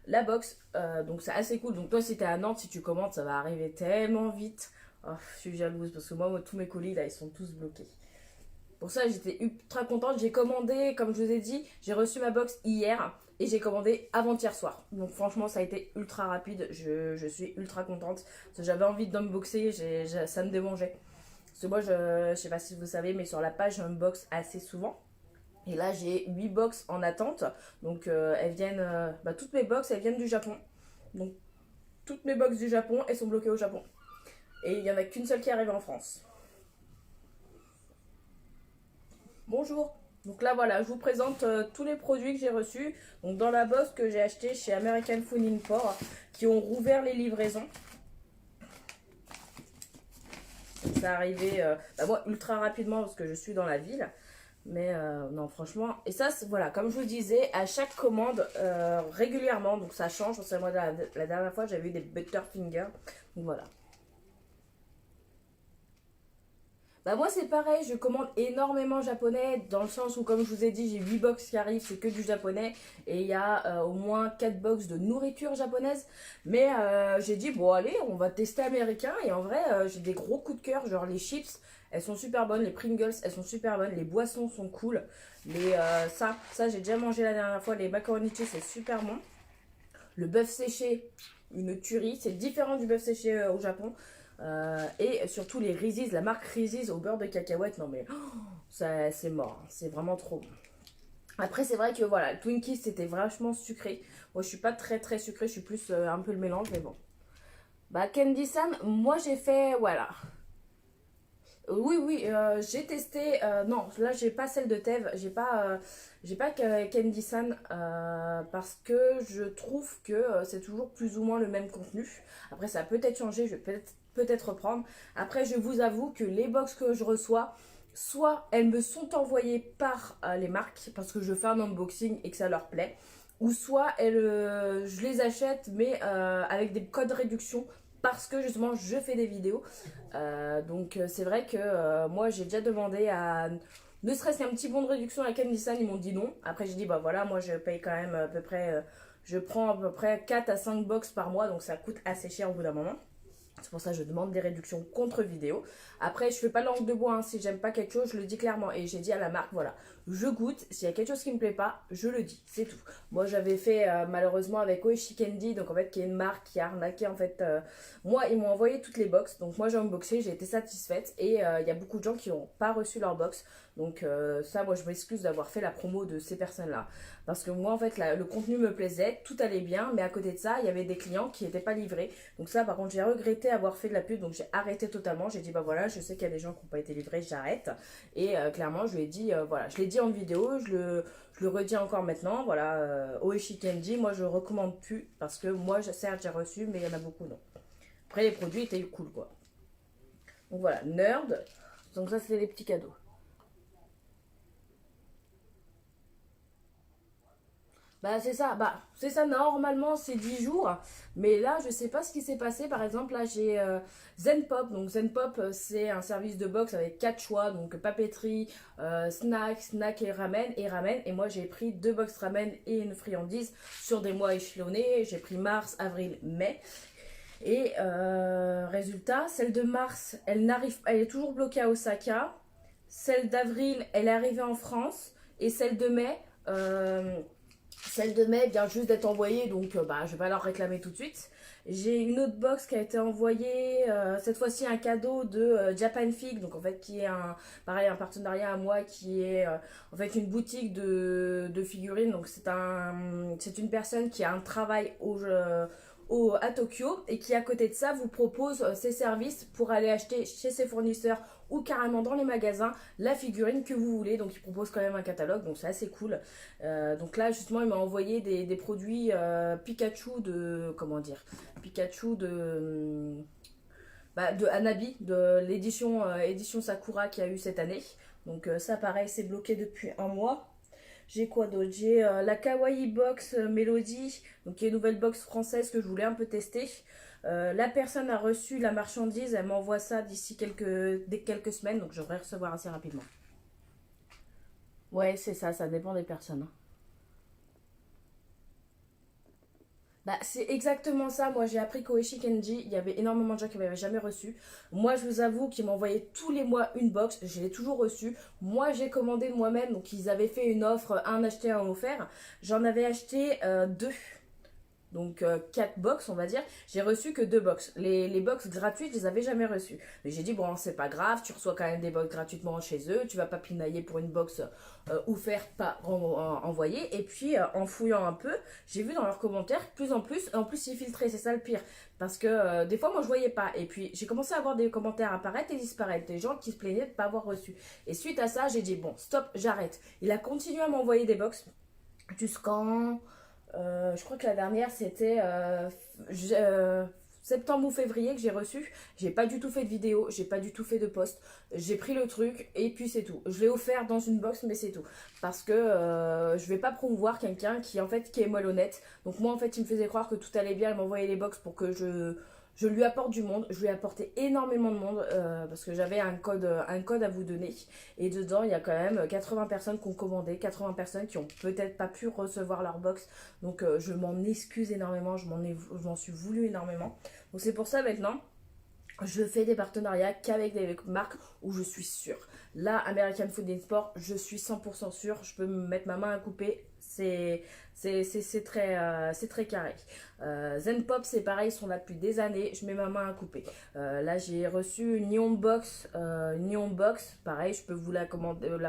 la box. Donc c'est assez cool. Donc toi, si t'es à Nantes, si tu commandes, ça va arriver tellement vite. Oh, je suis jalouse parce que moi, tous mes colis là, ils sont tous bloqués. Pour ça, j'étais ultra contente. J'ai commandé, comme je vous ai dit, j'ai reçu ma box hier et j'ai commandé avant-hier soir. Donc franchement, ça a été ultra rapide. Je suis ultra contente. Parce que j'avais envie d'unboxer, ça me démangeait. Parce que moi, je sais pas si vous savez, mais sur la page, j'unbox assez souvent. Et là, j'ai 8 box en attente. Donc elles viennent, toutes mes box, elles viennent du Japon. Donc toutes mes box du Japon, elles sont bloquées au Japon. Et il n'y en a qu'une seule qui arrive en France. Bonjour. Donc là voilà, je vous présente tous les produits que j'ai reçus. Donc dans la box que j'ai acheté chez American Food Import, qui ont rouvert les livraisons. Ça arrivait moi ultra rapidement parce que je suis dans la ville. Mais non franchement, et ça voilà, comme je vous disais, à chaque commande régulièrement, donc ça change. Parce que moi la dernière fois j'avais eu des Butterfinger. Donc voilà. Bah moi c'est pareil, je commande énormément japonais dans le sens où comme je vous ai dit j'ai 8 box qui arrivent, c'est que du japonais et il y a au moins 4 box de nourriture japonaise. Mais j'ai dit bon allez on va tester américain et en vrai j'ai des gros coups de cœur, genre les chips elles sont super bonnes, les Pringles elles sont super bonnes, les boissons sont cool. Ça j'ai déjà mangé la dernière fois, les macaroni cheese c'est super bon. Le bœuf séché, une tuerie, c'est différent du bœuf séché au Japon. Et surtout les Reese's, la marque Reese's au beurre de cacahuète, non mais ça c'est mort, c'est vraiment trop bon. Après c'est vrai que voilà, le Twinkies c'était vachement sucré. Moi je suis pas très très sucré, je suis plus un peu le mélange, mais bon. Bah Candy San, moi j'ai fait, voilà. Oui, j'ai testé. Non, là, j'ai pas celle de Tev. J'ai pas Candy San parce que je trouve que c'est toujours plus ou moins le même contenu. Après, ça a peut-être changé. Je vais peut-être reprendre. Après, je vous avoue que les box que je reçois, soit elles me sont envoyées par les marques parce que je fais un unboxing et que ça leur plaît, ou soit je les achète mais avec des codes réduction parce que justement je fais des vidéos. Donc c'est vrai que moi j'ai déjà demandé à ne serait-ce qu'un petit bon de réduction à Candy San, ils m'ont dit non. Après j'ai dit bah voilà, moi je paye quand même à peu près, je prends à peu près 4 à 5 box par mois, donc ça coûte assez cher au bout d'un moment. C'est pour ça que je demande des réductions contre vidéo. Après, je fais pas langue de bois. Hein. Si j'aime pas quelque chose, je le dis clairement. Et j'ai dit à la marque, voilà, je goûte. S'il y a quelque chose qui me plaît pas, je le dis. C'est tout. Moi, j'avais fait malheureusement avec Oishi Candy, donc en fait, qui est une marque qui a arnaqué en fait. Moi, ils m'ont envoyé toutes les box. Donc moi, j'ai unboxé, j'ai été satisfaite. Et il y a beaucoup de gens qui n'ont pas reçu leur box. Donc ça, moi, je m'excuse d'avoir fait la promo de ces personnes-là. Parce que moi, en fait, le contenu me plaisait, tout allait bien. Mais à côté de ça, il y avait des clients qui n'étaient pas livrés. Donc ça, par contre, j'ai regretté avoir fait de la pub. Donc j'ai arrêté totalement. J'ai dit, bah voilà, je sais qu'il y a des gens qui n'ont pas été livrés, j'arrête. Et clairement, je lui ai dit, voilà, je l'ai dit en vidéo, je le redis encore maintenant. Voilà, Oishi Candy, moi, je recommande plus. Parce que moi, certes, j'ai reçu, mais il y en a beaucoup, non. Après, les produits étaient cool, quoi. Donc voilà, Nerd. Donc ça, c'est les petits cadeaux. C'est ça, normalement c'est 10 jours, mais là je sais pas ce qui s'est passé. Par exemple, là j'ai Zenpop, donc Zenpop c'est un service de box avec 4 choix, donc papeterie, snack et ramen, et moi j'ai pris 2 box ramen et une friandise sur des mois échelonnés. J'ai pris mars, avril, mai, et résultat, celle de mars elle est toujours bloquée à Osaka, celle d'avril elle est arrivée en France, et euh, celle de mai vient juste d'être envoyée, donc je vais pas leur réclamer tout de suite. J'ai une autre box qui a été envoyée, cette fois-ci un cadeau de Japan Fig, donc en fait qui est pareil, un partenariat à moi qui est en fait une boutique de figurines. Donc c'est une personne qui a un travail à Tokyo et qui à côté de ça vous propose ses services pour aller acheter chez ses fournisseurs ou carrément dans les magasins la figurine que vous voulez. Donc il propose quand même un catalogue, donc c'est assez cool. Donc là justement il m'a envoyé des produits Pikachu de, comment dire, Pikachu de Hanabi, de l'édition édition Sakura qu'il y a eu cette année. Donc ça pareil c'est bloqué depuis un mois. J'ai quoi d'autre? J'ai la Kawaii Box Melody, donc qui est une nouvelle box française que je voulais un peu tester. La personne a reçu la marchandise, elle m'envoie ça dès quelques semaines, donc je devrais recevoir assez rapidement. Ouais, c'est ça, ça dépend des personnes. Hein. Bah, c'est exactement ça. Moi, j'ai appris qu'au Kenji, il y avait énormément de gens qui m'avaient jamais reçu. Moi, je vous avoue qu'ils m'envoyaient tous les mois une box. Je l'ai toujours reçue. Moi, j'ai commandé de moi-même. Donc, ils avaient fait une offre, un acheté, un offert. J'en avais acheté deux. Donc 4 box on va dire, j'ai reçu que 2 box. Les box gratuites, je les avais jamais reçues. Mais j'ai dit bon, c'est pas grave, tu reçois quand même des box gratuitement chez eux, tu vas pas pinailler pour une box offerte, pas envoyée. Et puis en fouillant un peu, j'ai vu dans leurs commentaires plus en plus, et en plus c'est filtré, c'est ça le pire. Parce que des fois moi je voyais pas. Et puis j'ai commencé à voir des commentaires apparaître et disparaître, des gens qui se plaignaient de pas avoir reçu. Et suite à ça, j'ai dit bon, stop, j'arrête. Il a continué à m'envoyer des box jusqu'en je crois que la dernière c'était septembre ou février que j'ai reçu. J'ai pas du tout fait de vidéo, j'ai pas du tout fait de post. J'ai pris le truc et puis c'est tout. Je l'ai offert dans une box mais c'est tout. Parce que je vais pas promouvoir quelqu'un qui en fait qui est malhonnête. Donc moi en fait il me faisait croire que tout allait bien, il m'envoyait les box pour que je lui apporte du monde. Je lui ai apporté énormément de monde parce que j'avais un code à vous donner. Et dedans, il y a quand même 80 personnes qui ont commandé, 80 personnes qui ont peut-être pas pu recevoir leur box. Donc je m'en excuse énormément, je m'en suis voulu énormément. Donc c'est pour ça maintenant, je fais des partenariats qu'avec des marques où je suis sûre. Là, American Food and Sport, je suis 100% sûre. Je peux me mettre ma main à couper. C'est très carré. Zen Pop, c'est pareil, ils sont là depuis des années. Je mets ma main à couper. Là, j'ai reçu une Neon Box. Neon Box, pareil, je peux vous la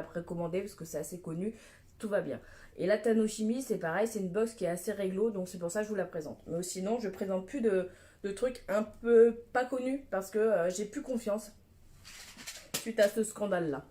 précommander parce que c'est assez connu. Tout va bien. Et la Tanochimie, c'est pareil, c'est une box qui est assez réglo, donc c'est pour ça que je vous la présente. Mais sinon, je présente plus de trucs un peu pas connus parce que j'ai plus confiance suite à ce scandale-là.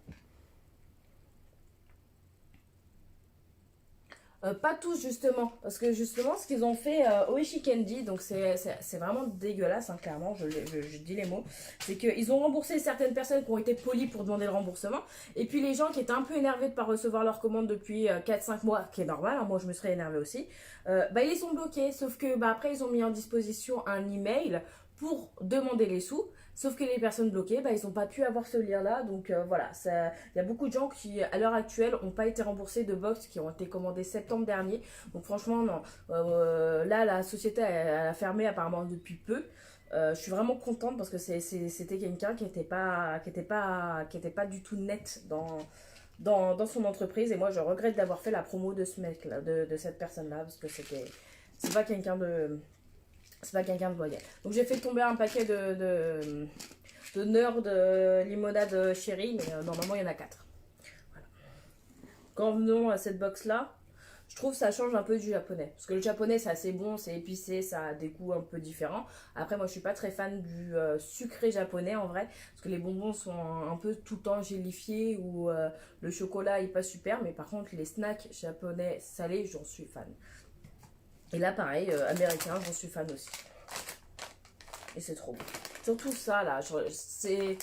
Pas tous justement, parce que justement ce qu'ils ont fait au Ishikendi, donc c'est vraiment dégueulasse, hein, clairement, je dis les mots, c'est qu'ils ont remboursé certaines personnes qui ont été polies pour demander le remboursement, et puis les gens qui étaient un peu énervés de ne pas recevoir leur commande depuis 4-5 mois, qui est normal, hein, moi je me serais énervée aussi, bah, ils les ont bloqués, sauf que bah, après ils ont mis en disposition un email pour demander les sous. Sauf que les personnes bloquées, bah, ils n'ont pas pu avoir ce lien-là. Donc voilà, il y a beaucoup de gens qui, à l'heure actuelle, n'ont pas été remboursés de box qui ont été commandées septembre dernier. Donc franchement, non. Là, la société, elle a fermé apparemment depuis peu. Je suis vraiment contente parce que c'était quelqu'un qui était pas du tout net dans son entreprise. Et moi, je regrette d'avoir fait la promo de ce mec-là, de cette personne-là, parce que c'est pas quelqu'un de... C'est pas quelqu'un de loyal. Donc j'ai fait tomber un paquet de Nerd limonade chérie, mais normalement il y en a 4. Voilà. Quand venons à cette box là, je trouve que ça change un peu du japonais. Parce que le japonais c'est assez bon, c'est épicé, ça a des goûts un peu différents. Après moi je suis pas très fan du sucré japonais en vrai. Parce que les bonbons sont un peu tout le temps gélifiés ou le chocolat est pas super. Mais par contre les snacks japonais salés, j'en suis fan. Et là, pareil, américain, j'en suis fan aussi. Et c'est trop bon. Surtout ça, là, c'est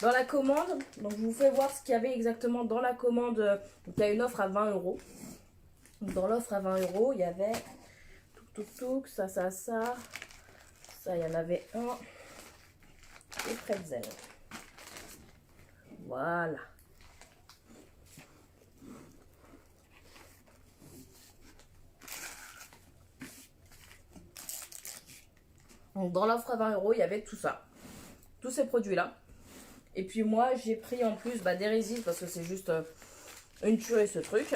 dans la commande. Donc, je vous fais voir ce qu'il y avait exactement dans la commande. Donc, il y a une offre à 20 euros. Dans l'offre à 20 euros, il y avait ça. Ça, il y en avait un. Et pretzel. Voilà. Donc dans l'offre à 20 euros, il y avait tout ça. Tous ces produits-là. Et puis moi, j'ai pris en plus des Résis parce que c'est juste une tuerie ce truc.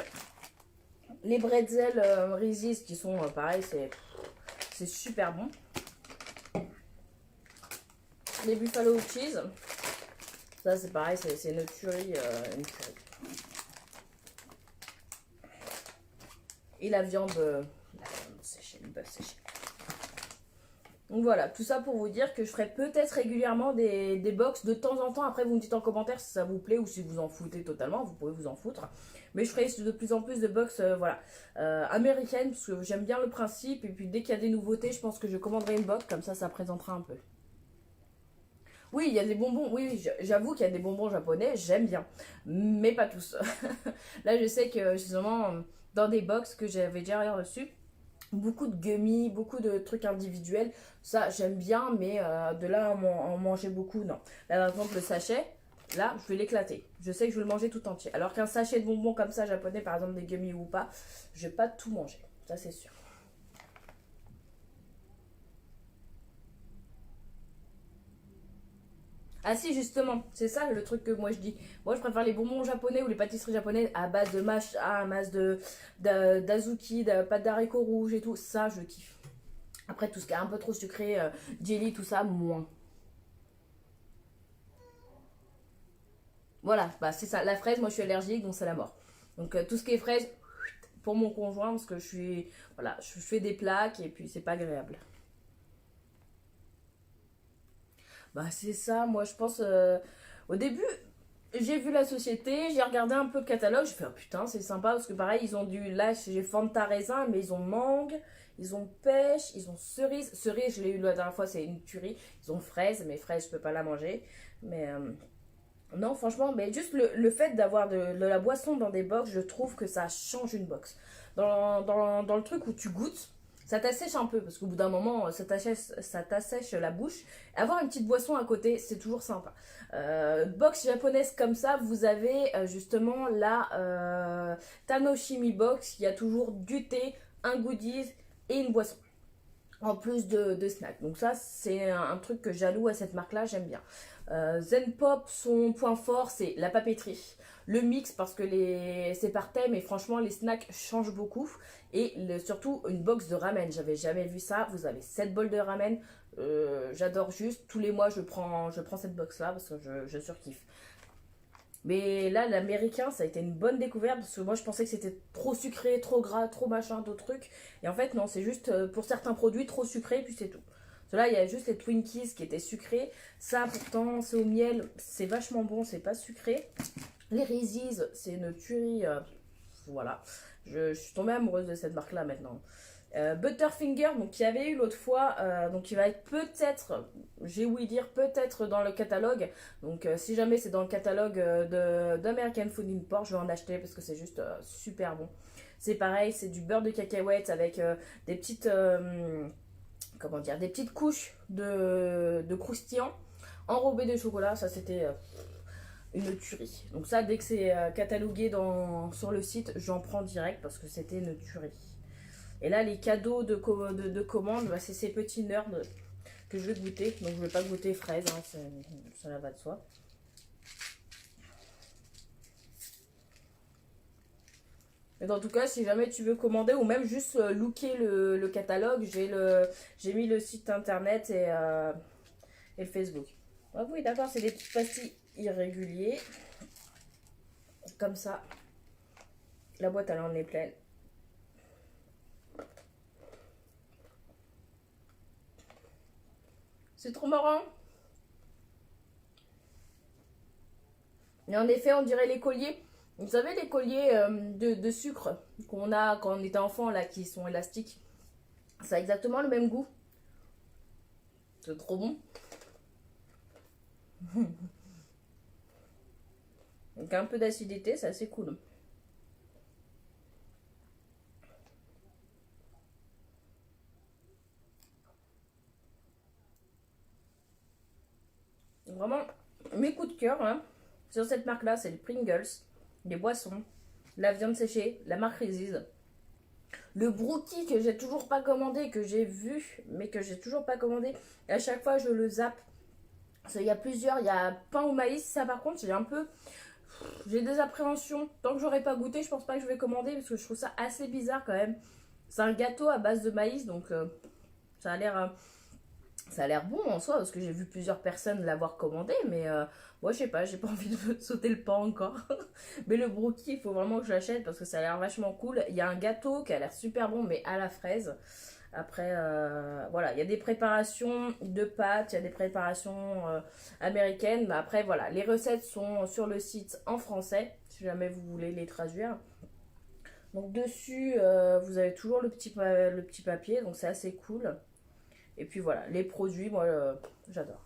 Les bretzels Résis qui sont pareil, c'est super bon. Les Buffalo Cheese. Ça c'est pareil, c'est une tuerie. Et la viande séchée, le bœuf séché. Donc voilà, tout ça pour vous dire que je ferai peut-être régulièrement des box de temps en temps. Après, vous me dites en commentaire si ça vous plaît ou si vous en foutez totalement. Vous pouvez vous en foutre. Mais je ferai de plus en plus de box voilà, américaines parce que j'aime bien le principe. Et puis dès qu'il y a des nouveautés, je pense que je commanderai une box. Comme ça présentera un peu. Oui, il y a des bonbons. Oui, j'avoue qu'il y a des bonbons japonais. J'aime bien. Mais pas tous. Là, je sais que justement, dans des box que j'avais déjà reçues, beaucoup de gummies, beaucoup de trucs individuels, ça j'aime bien, mais de là à en manger beaucoup, non. Là par exemple le sachet, là je vais l'éclater, je sais que je vais le manger tout entier, alors qu'un sachet de bonbons comme ça japonais, par exemple des gummies ou pas, je vais pas tout manger, ça c'est sûr. Ah si, justement, c'est ça le truc que moi je dis. Moi je préfère les bonbons japonais ou les pâtisseries japonaises à base de matcha, à base d'azuki, de pâte d'haricots rouges et tout. Ça, je kiffe. Après, tout ce qui est un peu trop sucré, jelly, tout ça, moins. Voilà, bah c'est ça. La fraise, moi je suis allergique, donc c'est la mort. Donc tout ce qui est fraise, pour mon conjoint, parce que je suis. Voilà, je fais des plaques et puis c'est pas agréable. Bah c'est ça, moi je pense. Au début, j'ai vu la société, j'ai regardé un peu le catalogue, j'ai fait oh, putain, c'est sympa parce que pareil, ils ont du. Là, j'ai Fanta raisin, mais ils ont mangue, ils ont pêche, ils ont cerise. Cerise, je l'ai eu la dernière fois, c'est une tuerie. Ils ont fraise, mais fraise, je peux pas la manger. Mais non, franchement, mais juste le fait d'avoir de la boisson dans des box, je trouve que ça change une box. Dans le truc où tu goûtes, ça t'assèche un peu, parce qu'au bout d'un moment, ça t'assèche la bouche. Avoir une petite boisson à côté, c'est toujours sympa. Box japonaise comme ça, vous avez justement la Tanoshimi Box, il y a toujours du thé, un goodies et une boisson en plus de snacks. Donc ça, c'est un truc que j'alloue à cette marque-là, j'aime bien. Zen Pop, son point fort, c'est la papeterie. Le mix, parce que c'est par thème et franchement, les snacks changent beaucoup. Et surtout, une box de ramen. J'avais jamais vu ça. Vous avez 7 bols de ramen. J'adore juste. Tous les mois, je prends cette box-là parce que je surkiffe. Mais là, l'américain, ça a été une bonne découverte parce que moi, je pensais que c'était trop sucré, trop gras, trop machin, d'autres trucs. Et en fait, non, c'est juste pour certains produits trop sucré, puis c'est tout. Cela, il y a juste les Twinkies qui étaient sucrés. Ça, pourtant, c'est au miel, c'est vachement bon, c'est pas sucré. Les Reese's, c'est une tuerie. Voilà. Je suis tombée amoureuse de cette marque-là maintenant. Butterfinger, donc qui avait eu l'autre fois, donc il va être peut-être, j'ai ouï dire peut-être dans le catalogue. Donc si jamais c'est dans le catalogue d'American Food Import, je vais en acheter parce que c'est juste super bon. C'est pareil, c'est du beurre de cacahuète avec des petites, comment dire, des petites couches de croustillant enrobées de chocolat. Ça c'était une tuerie. Donc ça, dès que c'est catalogué sur le site, j'en prends direct parce que c'était une tuerie. Et là, les cadeaux de commande, bah, c'est ces petits nerds que je vais goûter. Donc, je ne vais pas goûter fraise, hein, ça va de soi. Mais en tout cas, si jamais tu veux commander ou même juste looker le catalogue, j'ai mis le site internet et le Facebook. Ah oui, d'accord, c'est des petites pastilles irréguliers. Comme ça, la boîte, elle en est pleine. C'est trop marrant. Et en effet, on dirait les colliers. Vous savez, les colliers de sucre qu'on a quand on était enfant, là, qui sont élastiques. Ça a exactement le même goût. C'est trop bon. Donc un peu d'acidité, c'est assez cool. Vraiment, mes coups de cœur, hein, sur cette marque-là, c'est les Pringles, les boissons, la viande séchée, la marque Reese's. Le brookie que j'ai toujours pas commandé, que j'ai vu, mais que j'ai toujours pas commandé. Et à chaque fois, je le zappe. Il y a plusieurs, il y a pain au maïs, ça par contre, j'ai des appréhensions. Tant que j'aurai pas goûté, je pense pas que je vais commander parce que je trouve ça assez bizarre quand même. C'est un gâteau à base de maïs, donc ça a l'air ça a l'air bon en soi parce que j'ai vu plusieurs personnes l'avoir commandé, mais moi je sais pas, j'ai pas envie de sauter le pas encore. Mais le brookie, il faut vraiment que je l'achète parce que ça a l'air vachement cool. Il y a un gâteau qui a l'air super bon, mais à la fraise. Après, voilà, il y a des préparations de pâtes, il y a des préparations américaines, mais après, voilà, les recettes sont sur le site en français, si jamais vous voulez les traduire. Donc dessus, vous avez toujours le petit papier, donc c'est assez cool. Et puis voilà, les produits, moi, j'adore.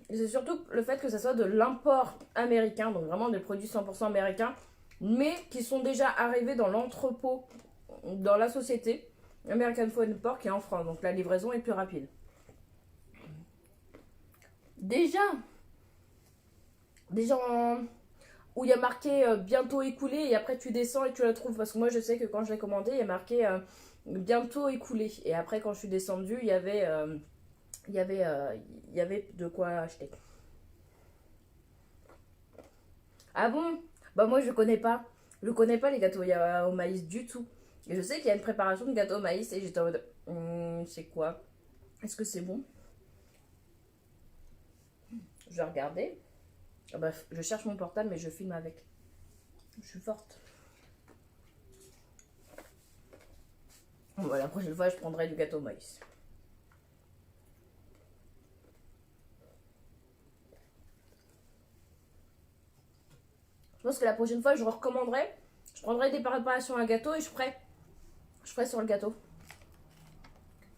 Et c'est surtout le fait que ça soit de l'import américain, donc vraiment des produits 100% américains, mais qui sont déjà arrivés dans l'entrepôt, dans la société American Food Import qui est en France. Donc la livraison est plus rapide. Déjà, déjà où il y a marqué bientôt écoulé et après tu descends et tu la trouves. Parce que moi je sais que quand je l'ai commandé, il y a marqué bientôt écoulé. Et après quand je suis descendue, il y avait il y avait de quoi acheter. Ah bon? Bah moi je connais pas. Je connais pas les gâteaux au maïs du tout. Et je sais qu'il y a une préparation de gâteau au maïs et j'étais en mode, c'est quoi? Est-ce que c'est bon? Je vais regarder. Ah bah, je cherche mon portable mais je filme avec. Je suis forte. Bon, bah, la prochaine fois je prendrai du gâteau au maïs. Je pense que la prochaine fois je recommanderai. Je prendrai des préparations à gâteau et je ferai sur le gâteau.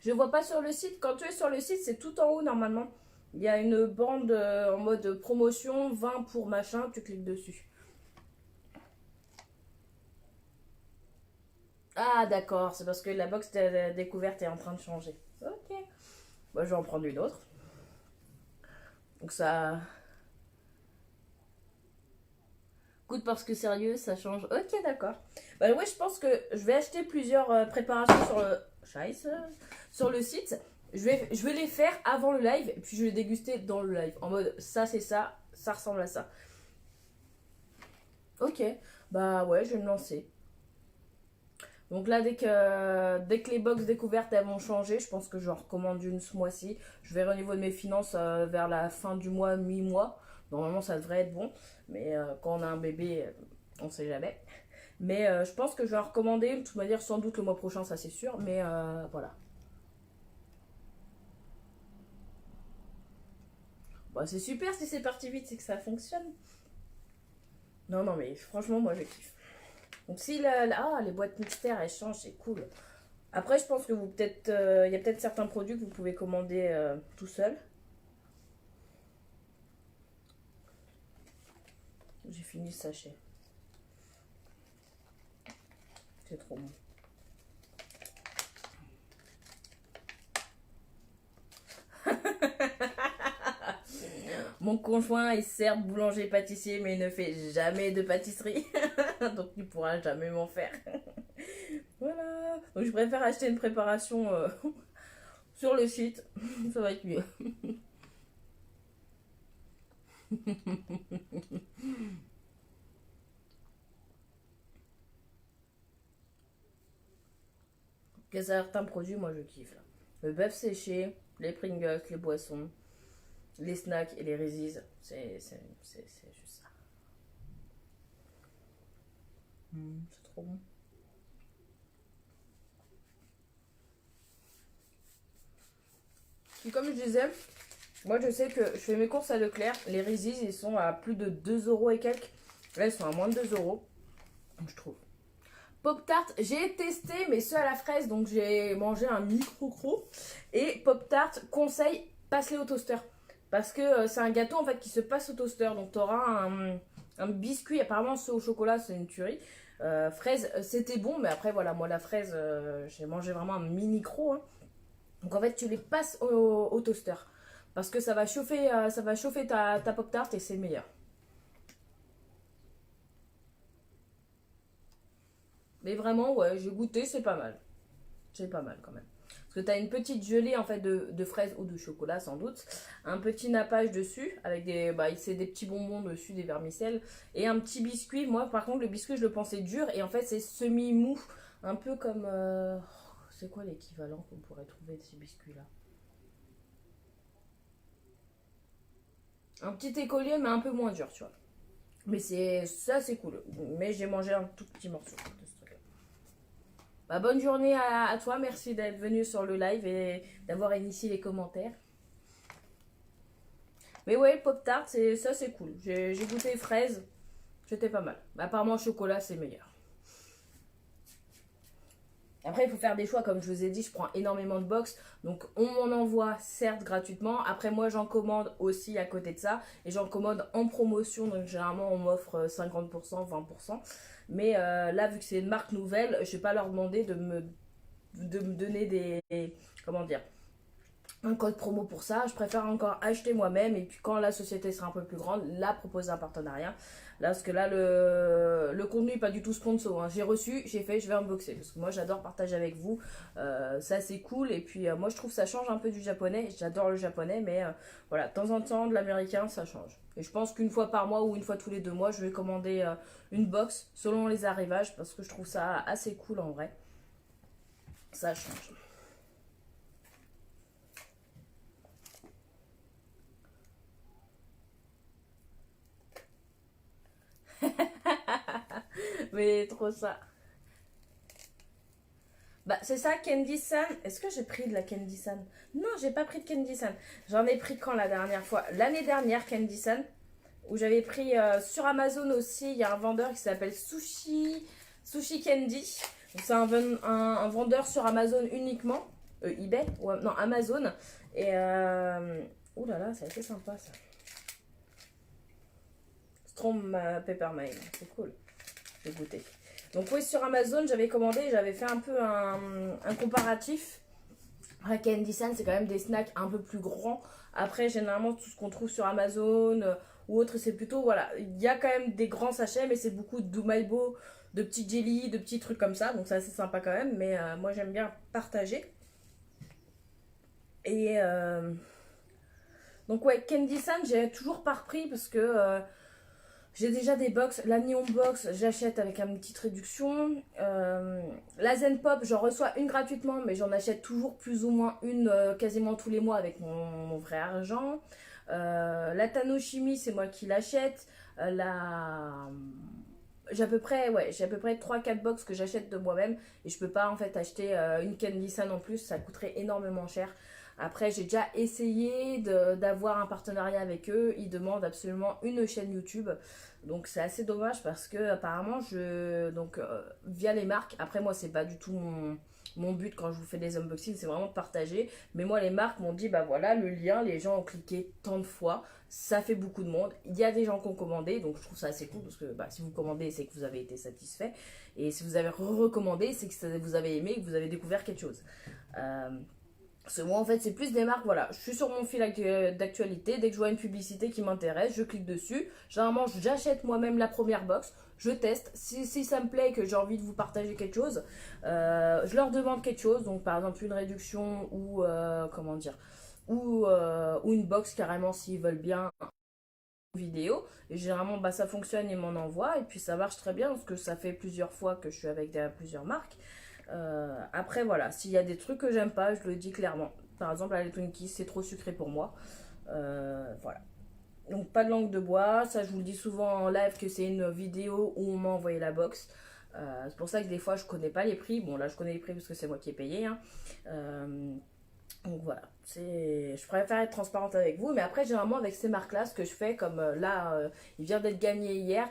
Je vois pas sur le site. Quand tu es sur le site, c'est tout en haut normalement. Il y a une bande en mode promotion, 20 pour machin, tu cliques dessus. Ah d'accord, c'est parce que la box de découverte est en train de changer. Ok. Moi je vais en prendre une autre. Donc ça coûte parce que sérieux, ça change. Ok d'accord. Bah ouais, je pense que je vais acheter plusieurs préparations sur le... Scheiße. Sur le site. Je vais les faire avant le live et puis je vais les déguster dans le live. En mode ça c'est ça, ça ressemble à ça. Ok, bah ouais, je vais me lancer. Donc là, dès que les box découvertes elles vont changer, je pense que je recommande une ce mois-ci. Je verrai au niveau de mes finances vers la fin du mois, mi-mois. Normalement, ça devrait être bon. Mais quand on a un bébé, on sait jamais. Mais je pense que je vais en recommander. De toute manière, sans doute le mois prochain, ça c'est sûr. Mais voilà. Bon, c'est super si c'est parti vite, c'est que ça fonctionne. Non, non, mais franchement, moi je kiffe. Donc si les boîtes mixtaires elles changent, c'est cool. Après, je pense que vous peut-être, il y a peut-être certains produits que vous pouvez commander tout seul. J'ai fini ce sachet. C'est trop bon. Mon conjoint est certes boulanger-pâtissier, mais il ne fait jamais de pâtisserie. Donc il pourra jamais m'en faire. Voilà. Donc je préfère acheter une préparation sur le site. Ça va être mieux. Que certains produits, moi je kiffe. Là. Le bœuf séché, les Pringles, les boissons, les snacks et les Reese's. C'est juste ça. C'est trop bon. Et comme je disais, moi je sais que je fais mes courses à Leclerc. Les Reese's ils sont à plus de 2 euros et quelques. Là ils sont à moins de 2 euros. Je trouve. Pop Tart, j'ai testé mais ceux à la fraise, donc j'ai mangé un micro-cro. Et Pop Tart, conseil, passe-les au toaster. Parce que c'est un gâteau en fait qui se passe au toaster. Donc tu auras un biscuit, apparemment ceux au chocolat c'est une tuerie. Fraise, c'était bon, mais après voilà, moi la fraise, j'ai mangé vraiment un mini-cro. Hein. Donc en fait tu les passes au toaster. Parce que ça va chauffer ta Pop Tart et c'est meilleur. Mais vraiment, ouais, j'ai goûté, c'est pas mal. C'est pas mal quand même. Parce que tu as une petite gelée en fait de fraises ou de chocolat sans doute. Un petit nappage dessus avec des, bah, c'est des petits bonbons dessus, des vermicelles. Et un petit biscuit. Moi par contre le biscuit je le pensais dur et en fait c'est semi-mou. Un peu comme... c'est quoi l'équivalent qu'on pourrait trouver de ces biscuits là? Un petit écolier mais un peu moins dur tu vois. Mais c'est cool. Mais j'ai mangé un tout petit morceau de ce truc. Bah, bonne journée à toi, merci d'être venu sur le live et d'avoir initié les commentaires. Mais ouais, Pop Tart, ça c'est cool. J'ai goûté fraise, c'était pas mal. Mais apparemment, chocolat c'est meilleur. Après, il faut faire des choix, comme je vous ai dit, je prends énormément de box. Donc, on m'en envoie, certes, gratuitement. Après, moi, j'en commande aussi à côté de ça. Et j'en commande en promotion. Donc, généralement, on m'offre 50%, 20%. Mais là, vu que c'est une marque nouvelle, je ne vais pas leur demander de me donner des... Comment dire un code promo pour ça. Je préfère encore acheter moi-même et puis quand la société sera un peu plus grande, la proposer un partenariat. Là, parce que là, le contenu n'est pas du tout sponsor, hein. J'ai reçu, j'ai fait, je vais unboxer. Parce que moi, j'adore partager avec vous. Ça, c'est cool. Et puis, moi, je trouve que ça change un peu du japonais. J'adore le japonais, mais voilà, de temps en temps, de l'américain, ça change. Et je pense qu'une fois par mois ou une fois tous les 2 mois, je vais commander une box selon les arrivages parce que je trouve ça assez cool en vrai. Ça change. Mais trop ça. Bah, c'est ça, Candy-san. Est-ce que j'ai pris de la Candy-san? Non, j'ai pas pris de Candy-san. J'en ai pris quand la dernière fois? L'année dernière, Candy-san. Où j'avais pris sur Amazon aussi. Il y a un vendeur qui s'appelle Sushi Candy. Donc, c'est un vendeur sur Amazon uniquement. eBay? Ouais, non, Amazon. Et. Ouh là là, ça a été sympa ça. Strom Peppermint. C'est cool. J'ai goûté. Donc oui, sur Amazon, j'avais commandé, j'avais fait un peu un comparatif. Candy Sun, c'est quand même des snacks un peu plus grands. Après, généralement, tout ce qu'on trouve sur Amazon ou autre, c'est plutôt, voilà, il y a quand même des grands sachets, mais c'est beaucoup de Maibo, de petits jelly, de petits trucs comme ça. Donc c'est assez sympa quand même, mais moi j'aime bien partager. Et donc ouais, Candy Sun, j'ai toujours pas repris parce que j'ai déjà des box. La Neon Box, j'achète avec une petite réduction. La Zen Pop, j'en reçois une gratuitement, mais j'en achète toujours plus ou moins une quasiment tous les mois avec mon vrai argent. La Tanoshimi, c'est moi qui l'achète. J'ai à peu près, ouais, j'ai à peu près 3-4 box que j'achète de moi-même et je peux pas en fait acheter une Candy Sun en plus, ça coûterait énormément cher. Après, j'ai déjà essayé d'avoir un partenariat avec eux. Ils demandent absolument une chaîne YouTube. Donc c'est assez dommage parce que apparemment via les marques, après moi c'est pas du tout mon but quand je vous fais des unboxings, c'est vraiment de partager. Mais moi les marques m'ont dit bah voilà le lien, les gens ont cliqué tant de fois, ça fait beaucoup de monde. Il y a des gens qui ont commandé, donc je trouve ça assez cool parce que bah, si vous commandez c'est que vous avez été satisfait. Et si vous avez recommandé c'est que vous avez aimé et que vous avez découvert quelque chose. Parce que moi en fait c'est plus des marques, voilà, je suis sur mon fil d'actualité, dès que je vois une publicité qui m'intéresse, je clique dessus, généralement j'achète moi-même la première box, je teste, si ça me plaît que j'ai envie de vous partager quelque chose, je leur demande quelque chose, donc par exemple une réduction ou comment dire, ou une box carrément s'ils veulent bien une vidéo, et généralement bah, ça fonctionne, ils m'en envoient, et puis ça marche très bien parce que ça fait plusieurs fois que je suis avec plusieurs marques. Après voilà, s'il y a des trucs que j'aime pas, je le dis clairement. Par exemple, la Twinkies, c'est trop sucré pour moi. Voilà. Donc pas de langue de bois, ça je vous le dis souvent en live que c'est une vidéo où on m'a envoyé la box. C'est pour ça que des fois je connais pas les prix. Bon là je connais les prix parce que c'est moi qui ai payé, hein. Donc voilà, je préfère être transparente avec vous. Mais après généralement avec ces marques là, ce que je fais comme là, il vient d'être gagné hier,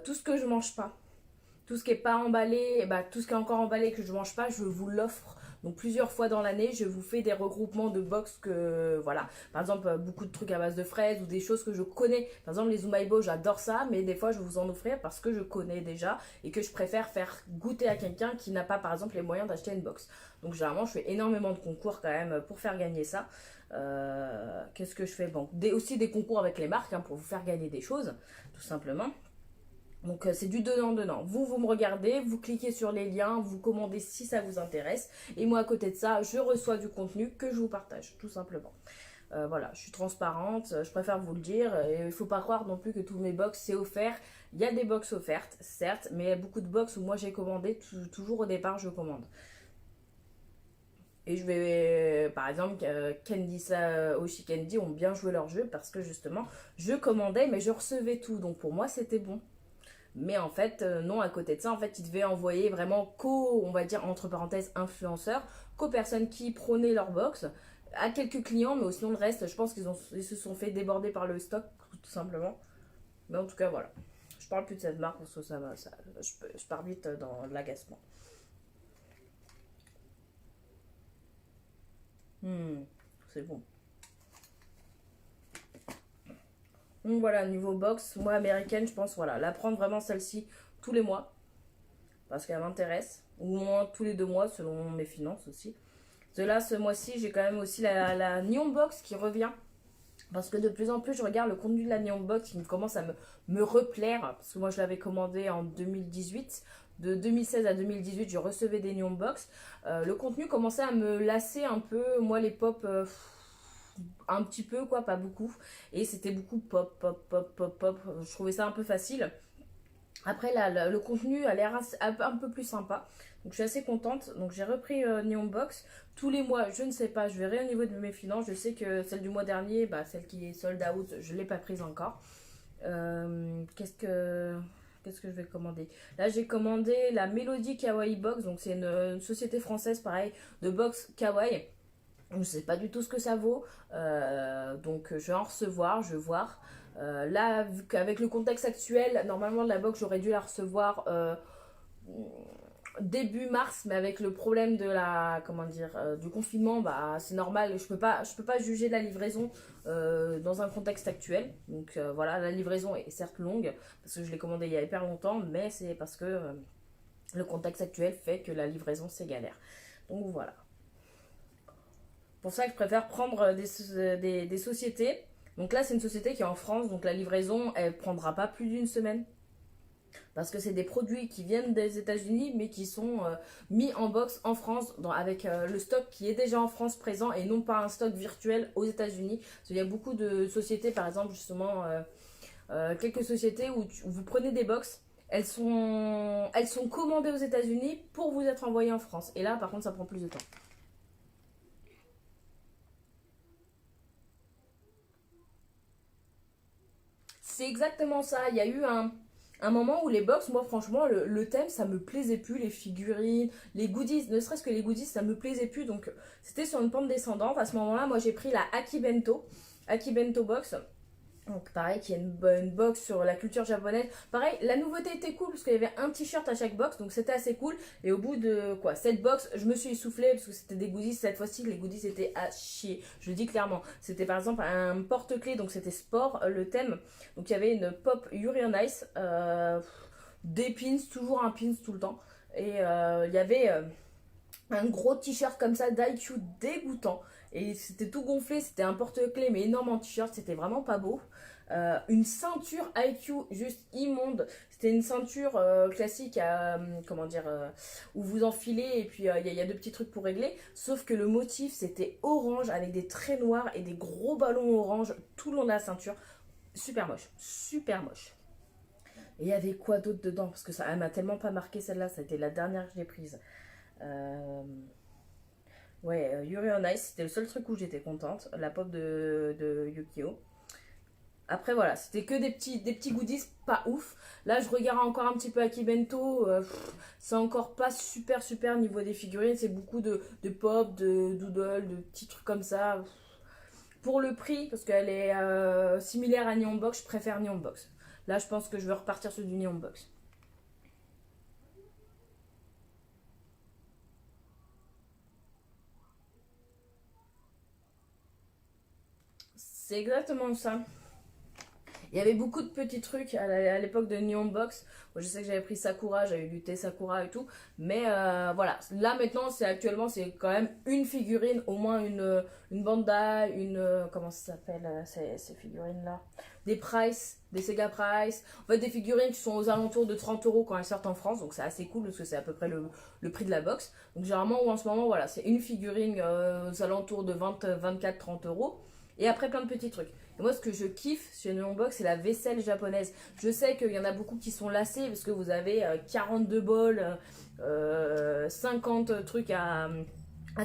tout ce que je mange pas, tout ce qui est pas emballé, bah, tout ce qui est encore emballé que je mange pas, je vous l'offre. Donc plusieurs fois dans l'année, je vous fais des regroupements de box que voilà. Par exemple, beaucoup de trucs à base de fraises ou des choses que je connais. Par exemple, les Umaibo, j'adore ça, mais des fois je vais vous en offrir parce que je connais déjà et que je préfère faire goûter à quelqu'un qui n'a pas par exemple les moyens d'acheter une box. Donc généralement, je fais énormément de concours quand même pour faire gagner ça. Qu'est-ce que je fais? Bon, aussi des concours avec les marques hein, pour vous faire gagner des choses, tout simplement. Donc c'est du donnant-donnant. Vous me regardez, vous cliquez sur les liens, vous commandez si ça vous intéresse. Et moi à côté de ça, je reçois du contenu que je vous partage, tout simplement. Voilà, je suis transparente, je préfère vous le dire. Et il ne faut pas croire non plus que tous mes box c'est offert. Il y a des box offertes, certes, mais il y a beaucoup de box où moi j'ai commandé, toujours au départ je commande. Et je vais, par exemple, Oshi Candy ont bien joué leur jeu parce que justement, je commandais mais je recevais tout. Donc pour moi c'était bon. Mais en fait, non, à côté de ça, en fait, ils devaient envoyer vraiment on va dire, entre parenthèses, influenceurs, qu'aux personnes qui prônaient leur box, à quelques clients, mais sinon le reste, je pense ils se sont fait déborder par le stock, tout simplement. Mais en tout cas, voilà. Je parle plus de cette marque parce que je pars vite dans l'agacement. C'est bon. Donc voilà, niveau box, moi américaine, je pense, voilà, la prendre vraiment celle-ci tous les mois, parce qu'elle m'intéresse, ou au moins tous les 2 mois selon mes finances aussi. De là, ce mois-ci, j'ai quand même aussi la Neon Box qui revient. Parce que de plus en plus, je regarde le contenu de la Neon Box qui commence à me replaire. Parce que moi, je l'avais commandé en 2018. De 2016 à 2018, je recevais des Neon Box. Le contenu commençait à me lasser un peu. Moi, les pop, un petit peu, quoi, pas beaucoup. Et c'était beaucoup pop, pop, pop, pop, pop. Je trouvais ça un peu facile. Après, là, le contenu a l'air un peu plus sympa. Donc, je suis assez contente. Donc, j'ai repris Neon Box. Tous les mois, je ne sais pas, je verrai au niveau de mes finances. Je sais que celle du mois dernier, bah, celle qui est sold out, je ne l'ai pas prise encore. Qu'est-ce que je vais commander? Là, j'ai commandé la Melody Kawaii Box. Donc, c'est une société française, pareil, de box Kawaii. Je ne sais pas du tout ce que ça vaut. Donc, je vais en recevoir, je vais voir. Là, vu qu'avec le contexte actuel, normalement la box j'aurais dû la recevoir début mars, mais avec le problème de la, comment dire, du confinement, bah c'est normal. Je peux pas juger de la livraison dans un contexte actuel. Donc voilà, la livraison est certes longue parce que je l'ai commandée il y a hyper longtemps, mais c'est parce que le contexte actuel fait que la livraison c'est galère. Donc voilà. Pour ça que je préfère prendre des sociétés. Donc là, c'est une société qui est en France, donc la livraison, elle prendra pas plus d'une semaine. Parce que c'est des produits qui viennent des États-Unis, mais qui sont mis en box en France, avec le stock qui est déjà en France présent et non pas un stock virtuel aux États-Unis. Parce qu'il y a beaucoup de sociétés, par exemple, justement, quelques sociétés où vous prenez des box. Elles sont commandées aux États-Unis pour vous être envoyées en France. Et là, par contre, ça prend plus de temps. C'est exactement ça. Il y a eu un moment où les box, moi franchement, le thème, ça me plaisait plus. Les figurines, les goodies, ne serait-ce que les goodies, ça me plaisait plus. Donc c'était sur une pente descendante. À ce moment-là, moi j'ai pris la Akibento. Akibento Box. Donc pareil, qui est une box sur la culture japonaise. Pareil, la nouveauté était cool parce qu'il y avait un t-shirt à chaque box, donc c'était assez cool. Et au bout de quoi, cette box, je me suis essoufflée parce que c'était des goodies. Cette fois-ci, les goodies étaient à chier. Je le dis clairement. C'était par exemple un porte-clés, donc c'était sport, le thème. Donc il y avait une pop Yuri on Ice, des pins, toujours un pins tout le temps. Et il y avait un gros t-shirt comme ça d'IQ dégoûtant. Et c'était tout gonflé, c'était un porte-clés mais énorme en t-shirt, c'était vraiment pas beau. Une ceinture IQ juste immonde. C'était une ceinture classique à, comment dire, où vous enfilez et puis y a deux petits trucs pour régler. Sauf que le motif c'était orange avec des traits noirs et des gros ballons orange tout le long de la ceinture. Super moche, super moche. Et il y avait quoi d'autre dedans? Parce que ça elle m'a tellement pas marqué celle-là, ça a été la dernière que j'ai prise. Euh, Ouais, Yuri on Ice, c'était le seul truc où j'étais contente. La pop de Yukio. Après, voilà, c'était que des petits goodies pas ouf. Là, je regarde encore un petit peu Akibento. C'est encore pas super, super niveau des figurines. C'est beaucoup de pop, de doodle, de petits trucs comme ça. Pour le prix, parce qu'elle est similaire à Neon Box, je préfère Neon Box. Là, je pense que je vais repartir sur du Neon Box. C'est exactement ça. Il y avait beaucoup de petits trucs à l'époque de Neon Box. Moi, je sais que j'avais pris Sakura, j'avais lu T Sakura et tout. Mais voilà, là maintenant, actuellement, c'est quand même une figurine, au moins une Bandai, comment ça s'appelle ces figurines-là? Des Price, des Sega Price. En fait, des figurines qui sont aux alentours de 30 euros quand elles sortent en France. Donc c'est assez cool parce que c'est à peu près le prix de la box. Donc généralement, ou en ce moment, voilà, c'est une figurine aux alentours de 20, 24, 30 euros. Et après, plein de petits trucs. Et moi, ce que je kiffe chez Neon Box, c'est la vaisselle japonaise. Je sais qu'il y en a beaucoup qui sont lassés parce que vous avez 42 bols, 50 trucs à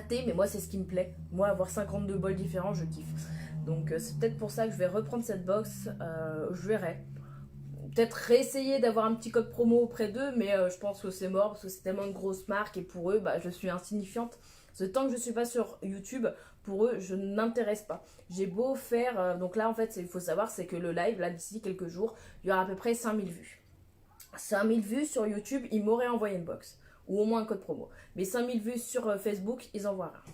thé, mais moi, c'est ce qui me plaît. Moi, avoir 52 bols différents, je kiffe. Donc, c'est peut-être pour ça que je vais reprendre cette box. Je verrai. Peut-être réessayer d'avoir un petit code promo auprès d'eux, mais je pense que c'est mort parce que c'est tellement une grosse marque et pour eux, bah, je suis insignifiante. Ce tant que je ne suis pas sur YouTube, pour eux, je n'intéresse pas. J'ai beau faire. Donc là, en fait, il faut savoir, c'est que le live, là, d'ici quelques jours, il y aura à peu près 5000 vues. 5000 vues sur YouTube, ils m'auraient envoyé une box. Ou au moins un code promo. Mais 5000 vues sur Facebook, ils envoient rien.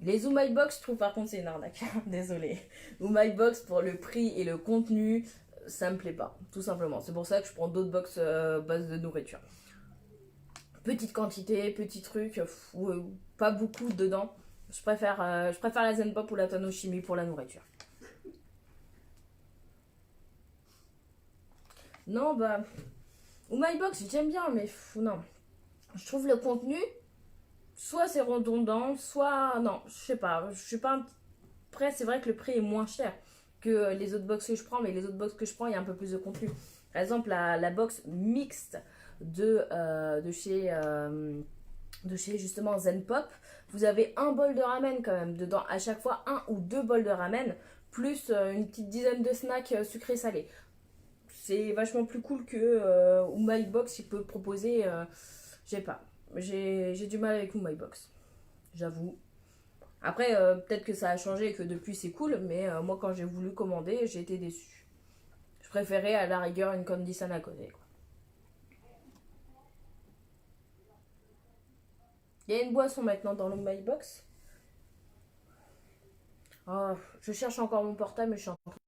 Les Zoom My Box, je trouve par contre, c'est une arnaque. Désolée. Zoom My Box, pour le prix et le contenu, ça me plaît pas. Tout simplement. C'est pour ça que je prends d'autres box bases de nourriture. Petite quantité, petit truc, pas beaucoup dedans. Je préfère la Zen Pop ou la Tanoshimi pour la nourriture. Non, bah, ou My Box, j'aime bien, mais non. Je trouve le contenu, soit c'est redondant, soit non, je sais pas. Je suis pas. Après, c'est vrai que le prix est moins cher que les autres box que je prends, mais les autres box que je prends, il y a un peu plus de contenu. Par exemple, la box mixte de chez justement Zen Pop, vous avez un bol de ramen quand même dedans, à chaque fois un ou deux bols de ramen, plus une petite dizaine de snacks sucrés salés. C'est vachement plus cool que My Box il peut proposer. J'ai pas. J'ai du mal avec My Box, j'avoue. Après, peut-être que ça a changé et que depuis c'est cool, mais moi quand j'ai voulu commander, j'ai été déçue. Je préférais à la rigueur une Candy San à côté, quoi. Il y a une boisson maintenant dans le My Box. Oh, je cherche encore mon portable, mais je suis en train.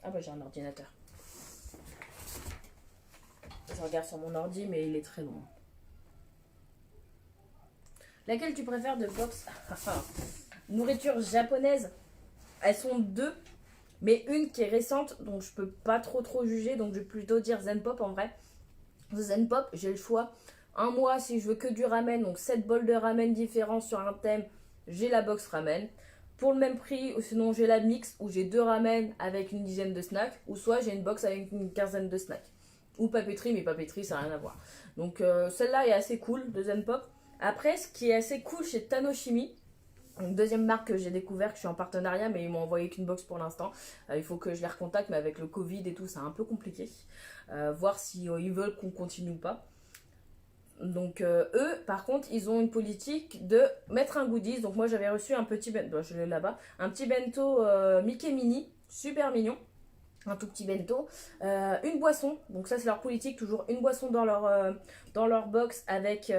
Ah bah j'ai un ordinateur. Je regarde sur mon ordi, mais il est très long. Laquelle tu préfères de box? Nourriture japonaise. Elles sont deux, mais une qui est récente, donc je peux pas trop juger, donc je vais plutôt dire Zen Pop en vrai. Zen Pop, j'ai le choix. Un mois, si je veux que du ramen, donc 7 bols de ramen différents sur un thème, j'ai la box ramen. Pour le même prix, ou sinon j'ai la mix où j'ai deux ramen avec une dizaine de snacks, ou soit j'ai une box avec une quinzaine de snacks. Ou papeterie, mais papeterie ça n'a rien à voir. Donc celle-là est assez cool de Zen Pop. Après, ce qui est assez cool chez Tanoshimi, une deuxième marque que j'ai découvert, que je suis en partenariat, mais ils m'ont envoyé qu'une box pour l'instant. Il faut que je les recontacte, mais avec le Covid et tout, c'est un peu compliqué. Voir si ils veulent qu'on continue ou pas. Donc eux, par contre, ils ont une politique de mettre un goodies. Donc moi, j'avais reçu un petit bento, je l'ai là-bas, un petit bento Mickey Mini, super mignon. Un tout petit bento, une boisson, donc ça c'est leur politique, toujours une boisson dans leur box avec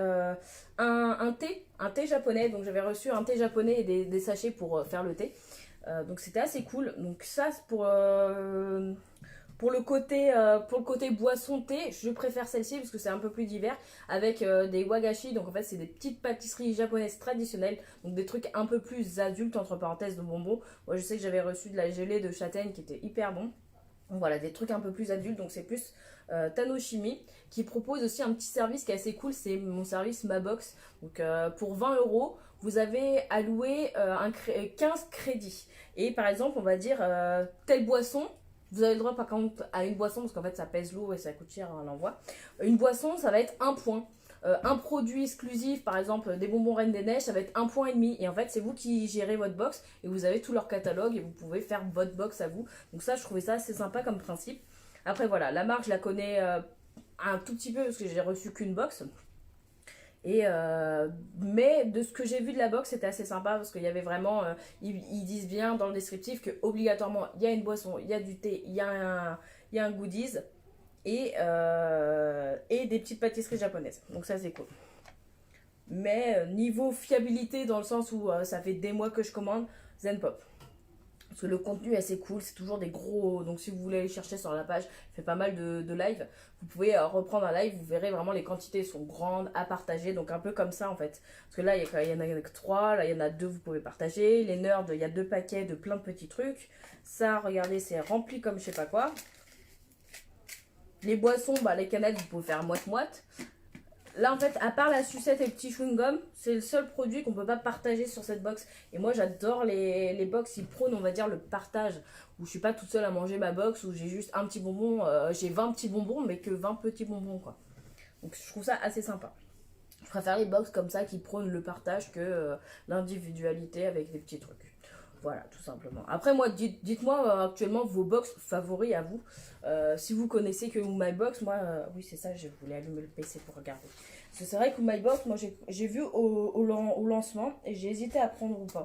un thé japonais, donc j'avais reçu un thé japonais et des sachets pour faire le thé, donc c'était assez cool, donc ça c'est pour le côté boisson thé, je préfère celle-ci parce que c'est un peu plus divers avec des wagashi, donc en fait c'est des petites pâtisseries japonaises traditionnelles, donc des trucs un peu plus adultes entre parenthèses de bonbons. Moi je sais que j'avais reçu de la gelée de châtaigne qui était hyper bon. Donc voilà, des trucs un peu plus adultes, donc c'est plus Tanoshimi qui propose aussi un petit service qui est assez cool, c'est mon service Mabox. Donc pour 20 euros, vous avez alloué 15 crédits. Et par exemple, on va dire telle boisson, vous avez le droit par contre à une boisson parce qu'en fait ça pèse lourd et ça coûte cher à l'envoi. Une boisson, ça va être un point. Un produit exclusif, par exemple des bonbons Reine des Neiges, ça va être un point et demi. Et en fait, c'est vous qui gérez votre box et vous avez tout leur catalogue et vous pouvez faire votre box à vous. Donc ça, je trouvais ça assez sympa comme principe. Après, voilà, la marque, je la connais un tout petit peu parce que j'ai reçu qu'une box. Et mais de ce que j'ai vu de la box, c'était assez sympa parce qu'il y avait vraiment, ils disent bien dans le descriptif que obligatoirement il y a une boisson, il y a du thé, il y a un goodies et des petites pâtisseries japonaises. Donc ça c'est cool. Mais niveau fiabilité dans le sens où ça fait des mois que je commande, Zen Pop. Parce que le contenu est assez cool, c'est toujours des gros. Donc si vous voulez aller chercher sur la page, il fait pas mal de live. Vous pouvez reprendre un live, vous verrez vraiment les quantités sont grandes à partager. Donc un peu comme ça en fait. Parce que là, il y en a que 3, là il y en a 2, vous pouvez partager. Les nerds, il y a 2 paquets de plein de petits trucs. Ça, regardez, c'est rempli comme je sais pas quoi. Les boissons, bah, les canettes, vous pouvez faire moite-moite. Là, en fait, à part la sucette et le petit chewing-gum, c'est le seul produit qu'on peut pas partager sur cette box. Et moi, j'adore les box qui prônent, on va dire, le partage. Où je suis pas toute seule à manger ma box, où j'ai juste un petit bonbon. J'ai 20 petits bonbons, mais que 20 petits bonbons, quoi. Donc, je trouve ça assez sympa. Je préfère les box comme ça qui prônent le partage que l'individualité avec des petits trucs. Voilà, tout simplement. Après, moi, dites-moi actuellement vos box favoris à vous. Si vous connaissez que My Box, moi, oui, c'est ça, je voulais allumer le PC pour regarder. Parce que c'est vrai que My Box, moi, j'ai vu au lancement et j'ai hésité à prendre ou pas.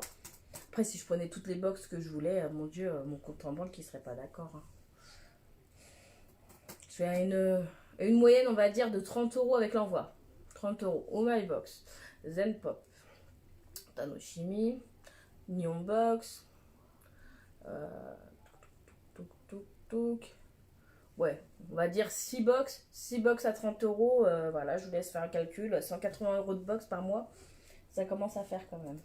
Après, si je prenais toutes les box que je voulais, mon Dieu, mon compte en banque, il serait pas d'accord. Hein. Je fais une moyenne, on va dire, de 30 euros avec l'envoi. 30 euros au My Box. Zen Pop. Tanoshimi. Neon Box. Touk, touk, touk. ouais, on va dire 6 box. 6 box à 30 euros. Voilà, je vous laisse faire un calcul. 180 euros de box par mois. Ça commence à faire quand même.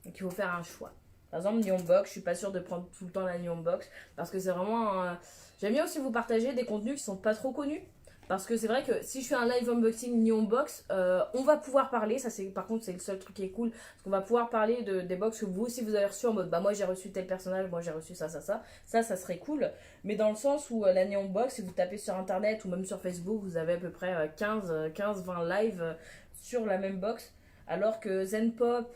Donc il faut faire un choix. Par exemple, Neon Box, je suis pas sûre de prendre tout le temps la Neon Box. Parce que c'est vraiment... J'aime bien aussi vous partager des contenus qui sont pas trop connus. Parce que c'est vrai que si je fais un live unboxing Neon Box, on va pouvoir parler. Ça, c'est par contre, c'est le seul truc qui est cool. Parce qu'on va pouvoir parler des box que vous aussi vous avez reçu en mode bah moi j'ai reçu tel personnage, moi j'ai reçu ça, ça, ça. Ça serait cool. Mais dans le sens où la Neon Box, si vous tapez sur internet ou même sur Facebook, vous avez à peu près 15-20 lives sur la même box. Alors que Zenpop,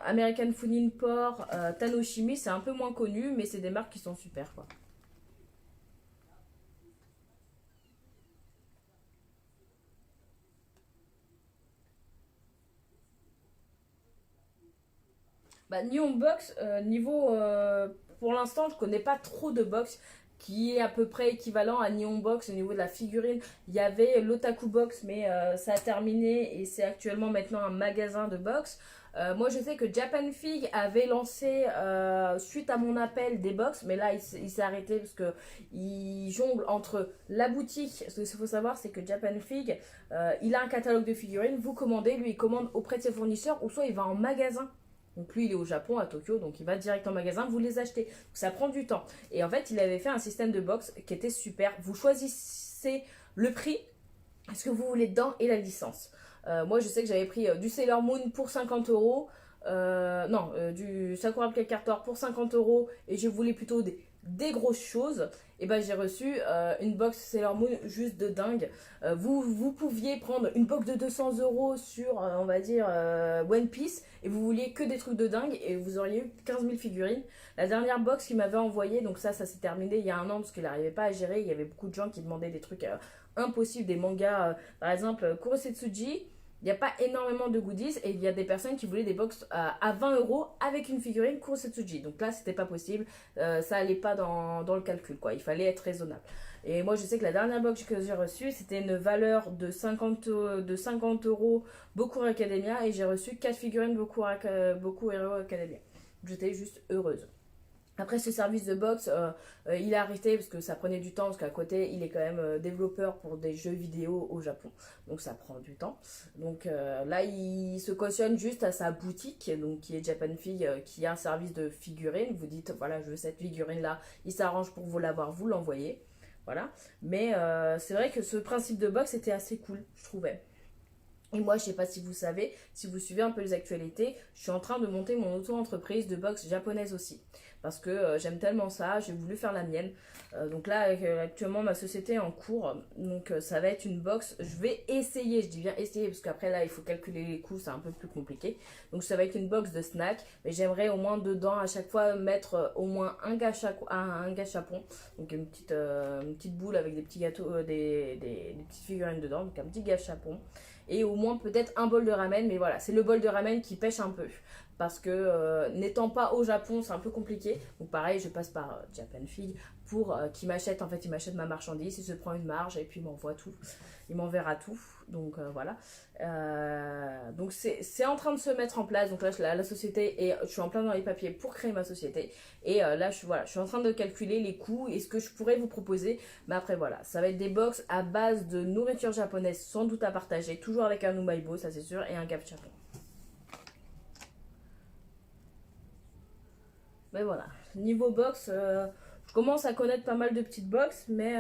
American Food Import, Tanoshimi, c'est un peu moins connu, mais c'est des marques qui sont super quoi. Bah, Neon Box, niveau. Pour l'instant, je connais pas trop de box qui est à peu près équivalent à Neon Box au niveau de la figurine. Il y avait l'Otaku Box, mais ça a terminé et c'est actuellement maintenant un magasin de box. Moi, je sais que Japan Fig avait lancé, suite à mon appel, des box, mais là, il s'est arrêté parce que il jongle entre la boutique. Ce qu'il faut savoir, c'est que Japan Fig, il a un catalogue de figurines. Vous commandez, lui, il commande auprès de ses fournisseurs ou soit il va en magasin. Donc lui, il est au Japon, à Tokyo, donc il va direct en magasin, vous les achetez. Donc ça prend du temps. Et en fait, il avait fait un système de box qui était super. Vous choisissez le prix, ce que vous voulez dedans et la licence. Moi, je sais que j'avais pris du Sailor Moon pour 50 euros. Non, du Sakura Card Captor pour 50 euros. Et je voulais plutôt des grosses choses. Et ben j'ai reçu une box Sailor Moon juste de dingue. Vous pouviez prendre une box de 200 euros sur, on va dire, One Piece. Et vous vouliez que des trucs de dingue. Et vous auriez eu 15 000 figurines. La dernière box qu'il m'avait envoyée, donc ça s'est terminé il y a un an parce qu'il n'arrivait pas à gérer. Il y avait beaucoup de gens qui demandaient des trucs impossibles, des mangas. Par exemple, Kurosetsuji. Il n'y a pas énormément de goodies et il y a des personnes qui voulaient des box à 20 euros avec une figurine Kurosetsuji. Donc là, c'était pas possible. Ça allait pas dans le calcul, quoi. Il fallait être raisonnable. Et moi, je sais que la dernière box que j'ai reçue, c'était une valeur de 50 euros Boku Academia et j'ai reçu 4 figurines Boku Hero Academia. J'étais juste heureuse. Après ce service de box, il a arrêté parce que ça prenait du temps, parce qu'à côté, il est quand même développeur pour des jeux vidéo au Japon. Donc ça prend du temps. Donc là, il se cautionne juste à sa boutique, donc qui est Japan Fig, qui a un service de figurines. Vous dites, voilà, je veux cette figurine-là. Il s'arrange pour vous l'avoir, vous l'envoyez. Voilà. Mais c'est vrai que ce principe de box était assez cool, je trouvais. Et moi, je sais pas si vous savez, si vous suivez un peu les actualités, je suis en train de monter mon auto-entreprise de boxe japonaise aussi. Parce que j'aime tellement ça, j'ai voulu faire la mienne. Donc là, actuellement, ma société est en cours. Donc ça va être une box. Je vais essayer, je dis bien essayer, parce qu'après là, il faut calculer les coûts, c'est un peu plus compliqué. Donc ça va être une box de snack. Mais j'aimerais au moins dedans, à chaque fois, mettre au moins un gâchapon. Donc une petite boule avec des petits gâteaux, des petites figurines dedans. Donc un petit gâchapon et au moins peut-être un bol de ramen, mais voilà, c'est le bol de ramen qui pêche un peu parce que n'étant pas au Japon, c'est un peu compliqué. Donc pareil, je passe par Japan Fig pour qu'il m'achète, en fait, il m'achète ma marchandise, il se prend une marge et puis il m'envoie tout, il m'enverra tout. Donc voilà. Donc c'est en train de se mettre en place. Donc là, la société, et je suis en plein dans les papiers pour créer ma société. Et là, je suis en train de calculer les coûts et ce que je pourrais vous proposer. Mais après, voilà, ça va être des box à base de nourriture japonaise, sans doute à partager, toujours avec un umaibo, ça c'est sûr, et un gachapon. Mais voilà, niveau box, je commence à connaître pas mal de petites box, mais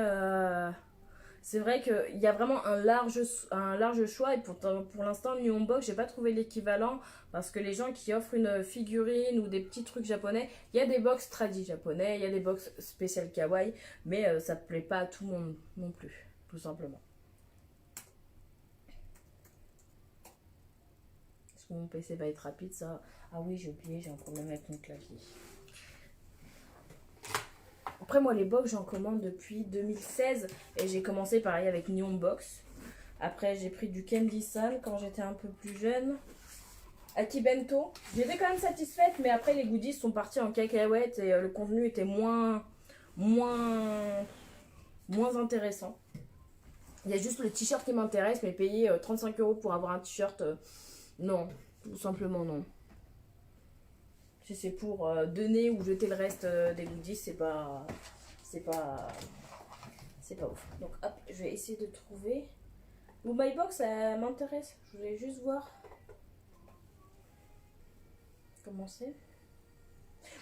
c'est vrai qu'il y a vraiment un large choix. Et pour l'instant, New Box, j'ai pas trouvé l'équivalent parce que les gens qui offrent une figurine ou des petits trucs japonais, il y a des box tradis japonais, il y a des box spéciales kawaii, mais ça plaît pas à tout le monde non plus, tout simplement. Est-ce que mon PC va être rapide ça? Ah oui, j'ai oublié, j'ai un problème avec mon clavier. Après, moi, les box, j'en commande depuis 2016 et j'ai commencé pareil avec Neon Box. Après, j'ai pris du Candy-san quand j'étais un peu plus jeune. Akibento, j'étais quand même satisfaite, mais après, les goodies sont partis en cacahuète et le contenu était moins intéressant. Il y a juste le t-shirt qui m'intéresse, mais payer 35 euros pour avoir un t-shirt, non, tout simplement non. Si c'est pour donner ou jeter le reste des goodies, c'est pas c'est pas ouf. Donc hop, je vais essayer de trouver. Ou My Box, ça m'intéresse. Je voulais juste voir comment c'est.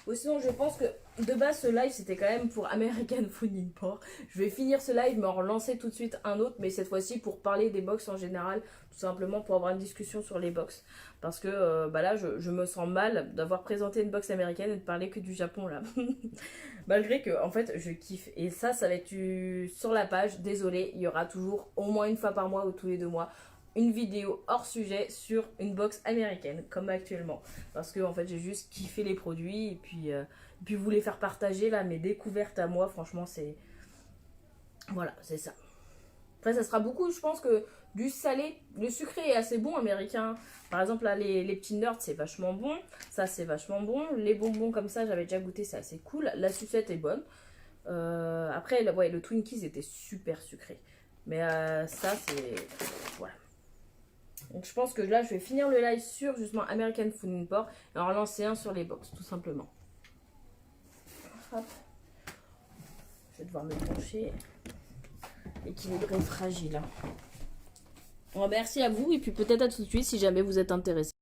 Ou sinon, je pense que de base, ce live, c'était quand même pour American Food Import. Je vais finir ce live, me relancer tout de suite un autre, mais cette fois-ci pour parler des box en général, tout simplement pour avoir une discussion sur les box. Parce que bah là, je me sens mal d'avoir présenté une box américaine et de parler que du Japon, là. Malgré que, en fait, je kiffe. Et ça va être sur la page. Désolé, il y aura toujours au moins une fois par mois ou tous les 2 mois une vidéo hors sujet sur une box américaine, comme actuellement. Parce que en fait, j'ai juste kiffé les produits et puis vous les faire partager là, mes découvertes à moi, franchement, c'est... Voilà, c'est ça. Après, ça sera beaucoup, je pense que du salé. Le sucré est assez bon américain. Par exemple, là, les petits nerds, c'est vachement bon. Ça, c'est vachement bon. Les bonbons comme ça, j'avais déjà goûté, c'est assez cool. La sucette est bonne. Après, ouais, le Twinkies était super sucré. Mais ça, c'est... Voilà. Donc je pense que là, je vais finir le live sur justement American Food Import et en relancer un sur les box, tout simplement. Hop. Je vais devoir me pencher. Équilibré fragile. Bon, merci à vous et puis peut-être à tout de suite si jamais vous êtes intéressé.